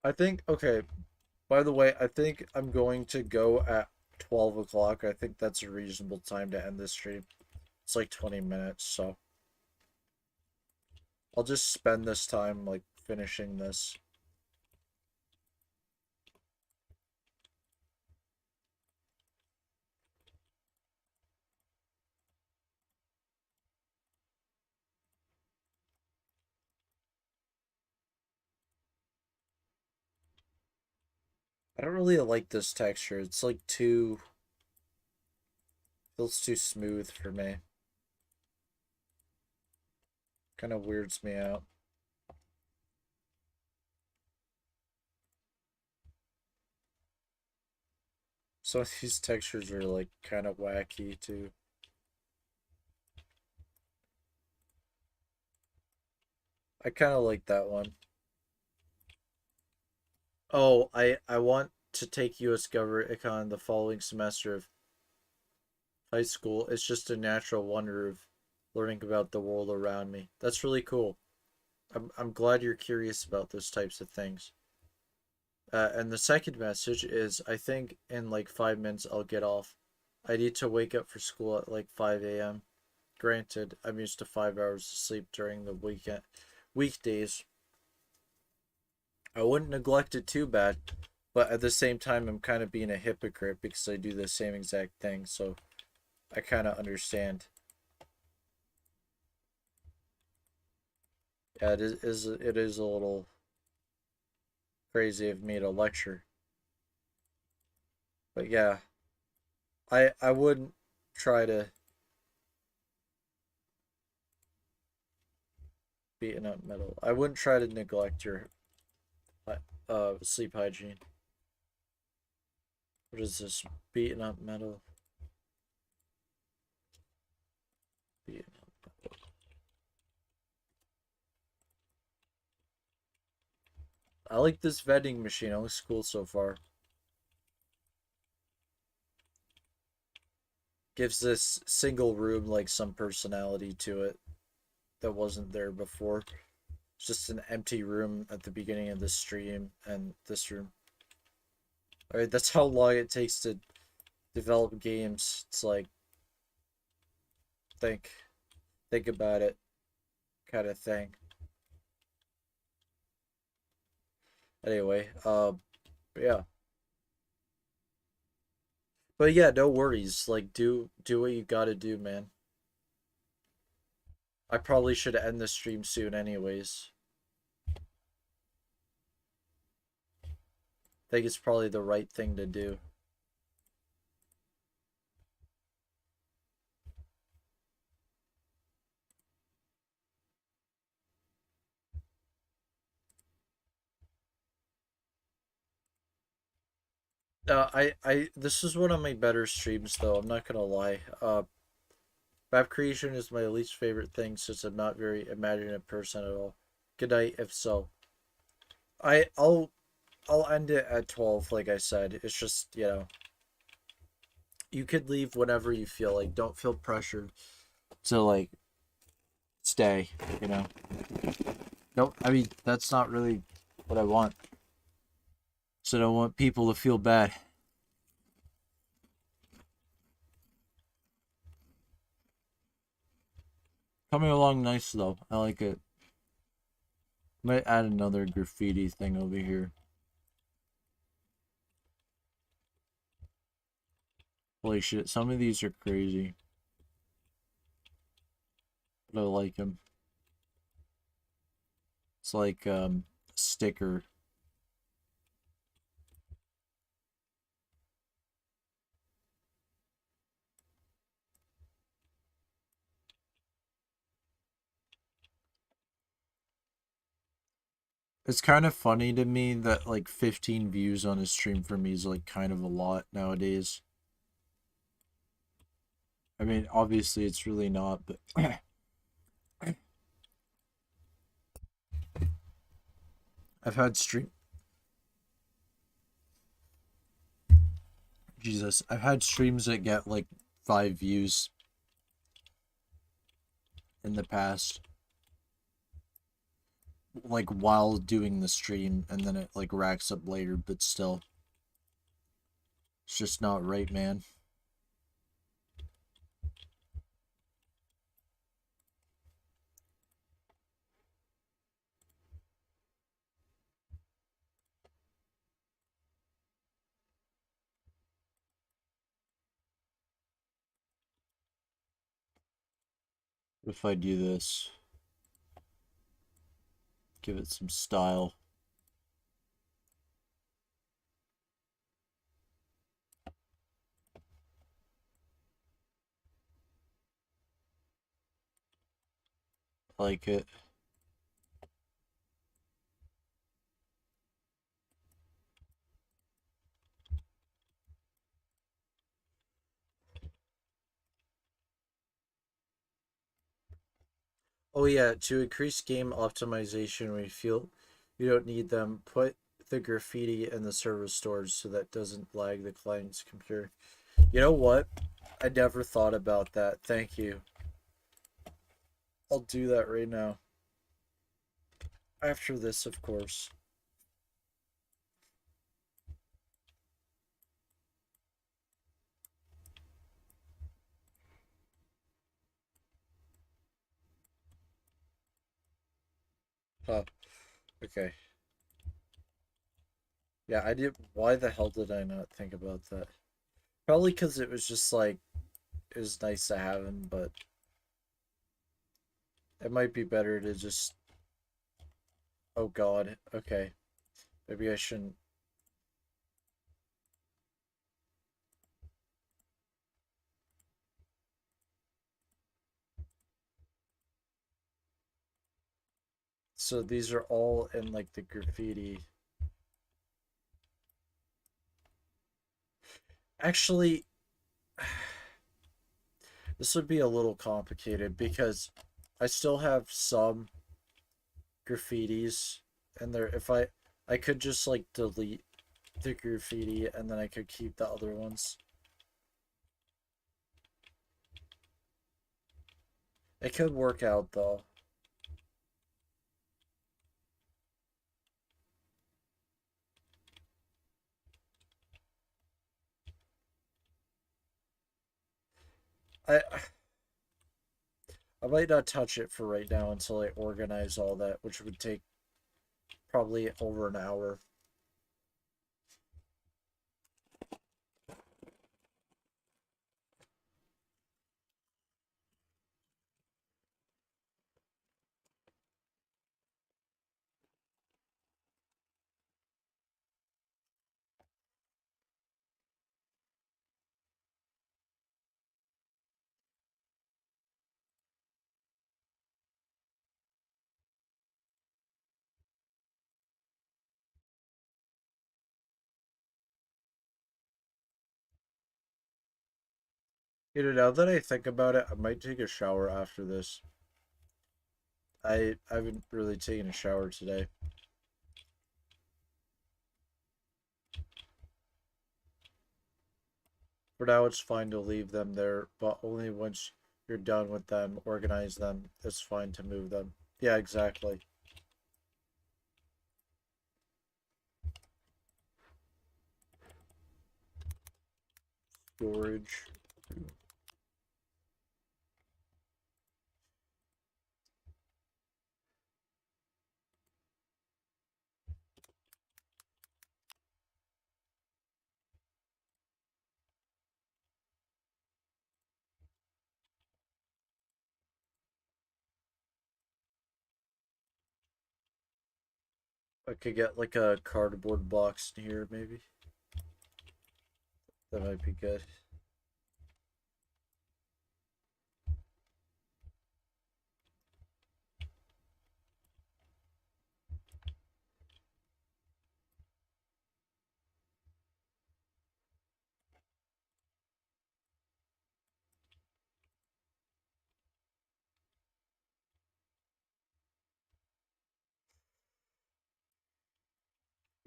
I think okay, by the way, I think I'm going to go at 12 o'clock. I think that's a reasonable time to end this stream. It's like 20 minutes, so I'll just spend this time like finishing this. I don't really like this texture. It's like too feels too smooth for me. Kind of weirds me out. Some of these textures are like kind of wacky too. I kind of like that one. Oh, I want to take U.S. Government Econ the following semester of high school. It's just a natural wonder of learning about the world around me. That's really cool. I'm glad you're curious about those types of things. And the second message is I think in like 5 minutes I'll get off. I need to wake up for school at like 5 a.m. Granted, I'm used to 5 hours of sleep during the weekdays. I wouldn't neglect it too bad, but at the same time, I'm kind of being a hypocrite because I do the same exact thing. So I kind of understand. Yeah, it is a little crazy of me to lecture, but yeah, I wouldn't try to beating up metal. I wouldn't try to neglect your sleep hygiene. What is this? Beating up metal. Beating up metal. I like this vending machine. It looks cool so far. Gives this single room like some personality to it that wasn't there before. It's just an empty room at the beginning of the stream and this room. Alright, that's how long it takes to develop games. It's like think think about it kind of thing. Anyway, yeah. But yeah, no worries. Like do what you gotta do, man. I probably should end the stream soon anyways. I think it's probably the right thing to do. This is one of my better streams though, I'm not gonna lie. Map creation is my least favorite thing since I'm not very imaginative person at all. Good night if so. I I'll end it at 12 like I said. It's just, you could leave whenever you feel like. Don't feel pressured to like stay, you know. No, I mean that's not really what I want. So I don't want people to feel bad. Coming along nice though. I like it. Might add another graffiti thing over here. Holy shit, some of these are crazy. But I like them. It's like sticker. It's kind of funny to me that like 15 views on a stream for me is like kind of a lot nowadays. I mean, obviously it's really not, but I've had stream Jesus, I've had streams that get like 5 views in the past. Like while doing the stream and then it like racks up later, but still. It's just not right, man. If I do this, give it some style. Like it. Oh yeah, to increase game optimization, we feel you don't need them. Put the graffiti in the server storage so that doesn't lag the client's computer. You know what? I never thought about that. Thank you. I'll do that right now. After this, of course. Huh. Okay. Yeah, I did. Why the hell did I not think about that? Probably because it was just like it was nice to have him, but it might be better to just. Oh God. Okay. Maybe I shouldn't. So these are all in like the graffiti. Actually, this would be a little complicated because I still have some graffitis and there if I could just like delete the graffiti and then I could keep the other ones. It could work out though. I might not touch it for right now until I organize all that, which would take probably over an hour. You know, now that I think about it, I might take a shower after this. I haven't really taken a shower today. For now, it's fine to leave them there, but only once you're done with them, organize them, it's fine to move them. Yeah, exactly. Storage. I could get like a cardboard box in here, maybe. That might be good.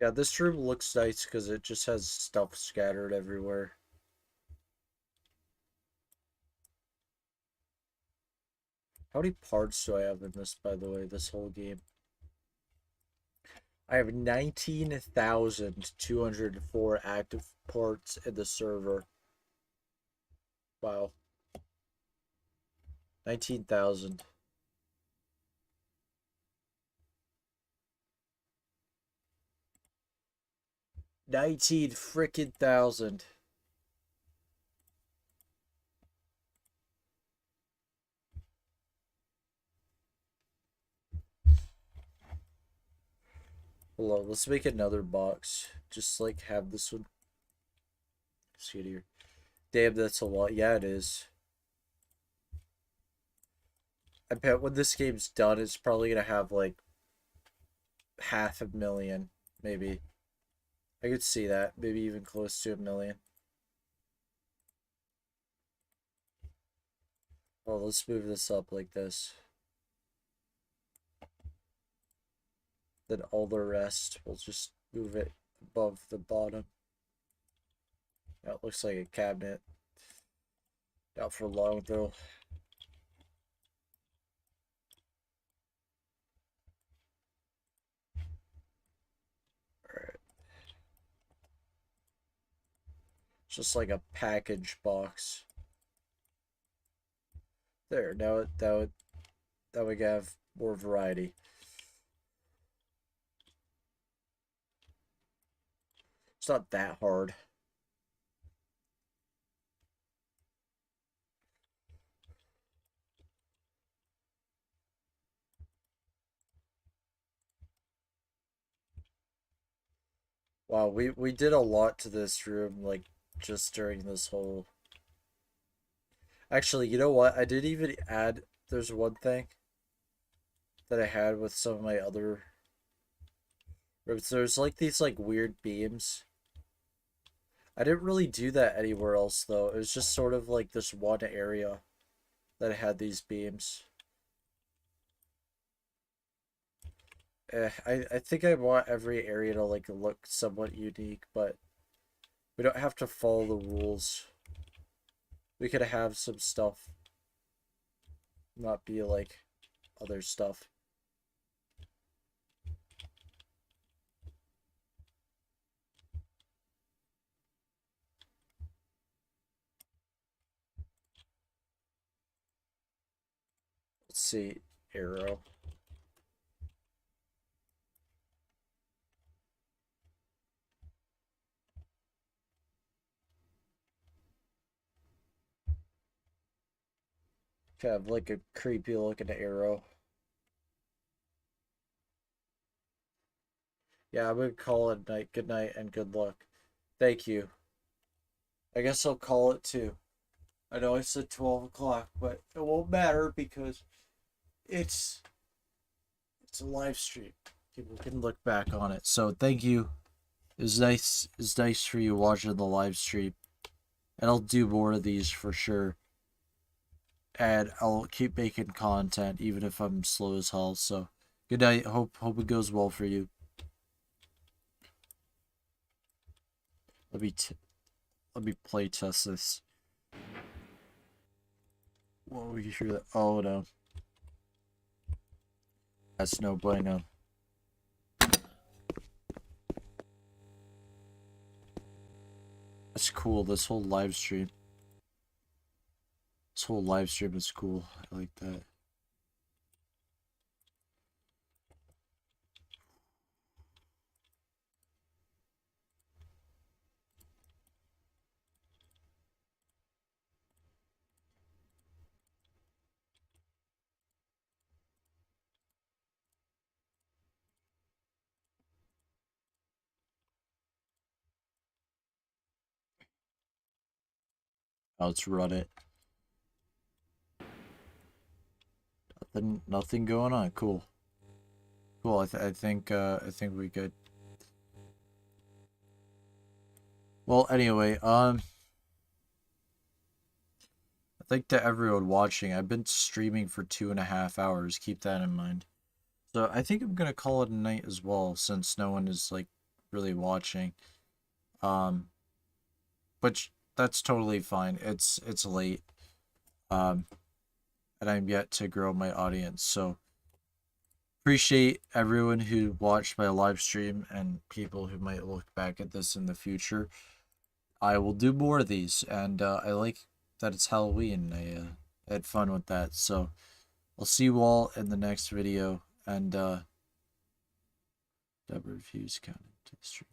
Yeah, this room looks nice because it just has stuff scattered everywhere. How many parts do I have in this, by the way, this whole game? I have 19,204 active parts in the server. Wow. 19,000. 19 frickin' thousand. Hold on, let's make another box. Just like have this one. See it here. Damn, that's a lot. Yeah, it is. I bet when this game's done, it's probably gonna have like 500,000, maybe. I could see that. Maybe even close to 1,000,000. Well, let's move this up like this. Then all the rest, we'll just move it above the bottom. That looks like a cabinet. Not for long, though. Alright. Just like a package box. There, now we have more variety. It's not that hard. Wow, we did a lot to this room, like, just during this whole... Actually, you know what? I did even add... There's one thing that I had with some of my other rooms. There's, like, these, like, weird beams. I didn't really do that anywhere else, though. It was just sort of, like, this one area that had these beams. I think I want every area to, like, look somewhat unique, but we don't have to follow the rules. We could have some stuff not be like other stuff. Let's see, arrow. Kind of like a creepy looking arrow. Yeah, I'm gonna call it night. Good night and good luck. Thank you. I guess I'll call it too. I know I said 12 o'clock, but it won't matter because it's it's a live stream. People can look back on it. So thank you. It's nice for you watching the live stream. And I'll do more of these for sure. And I'll keep making content even if I'm slow as hell. So good night. Hope it goes well for you. Let me play test this. Whoa, you hear that? Oh no. That's no bueno. That's cool, this whole live stream. This whole live stream is cool. I like that. Now let's run it. Nothing going on. Cool. Cool. I think we good. Well, anyway, I think to everyone watching, I've been streaming for 2.5 hours. Keep that in mind. So I think I'm gonna call it a night as well, since no one is like really watching. Um, but that's totally fine. It's late. Um, and I'm yet to grow my audience. So appreciate everyone who watched my live stream and people who might look back at this in the future. I will do more of these, and I like that it's Halloween. I had fun with that. So I'll see you all in the next video, and double reviews counted to the stream.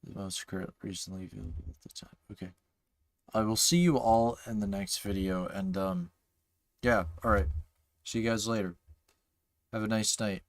The most current recently available at the time. Okay. I will see you all in the next video, and yeah, alright. See you guys later. Have a nice night.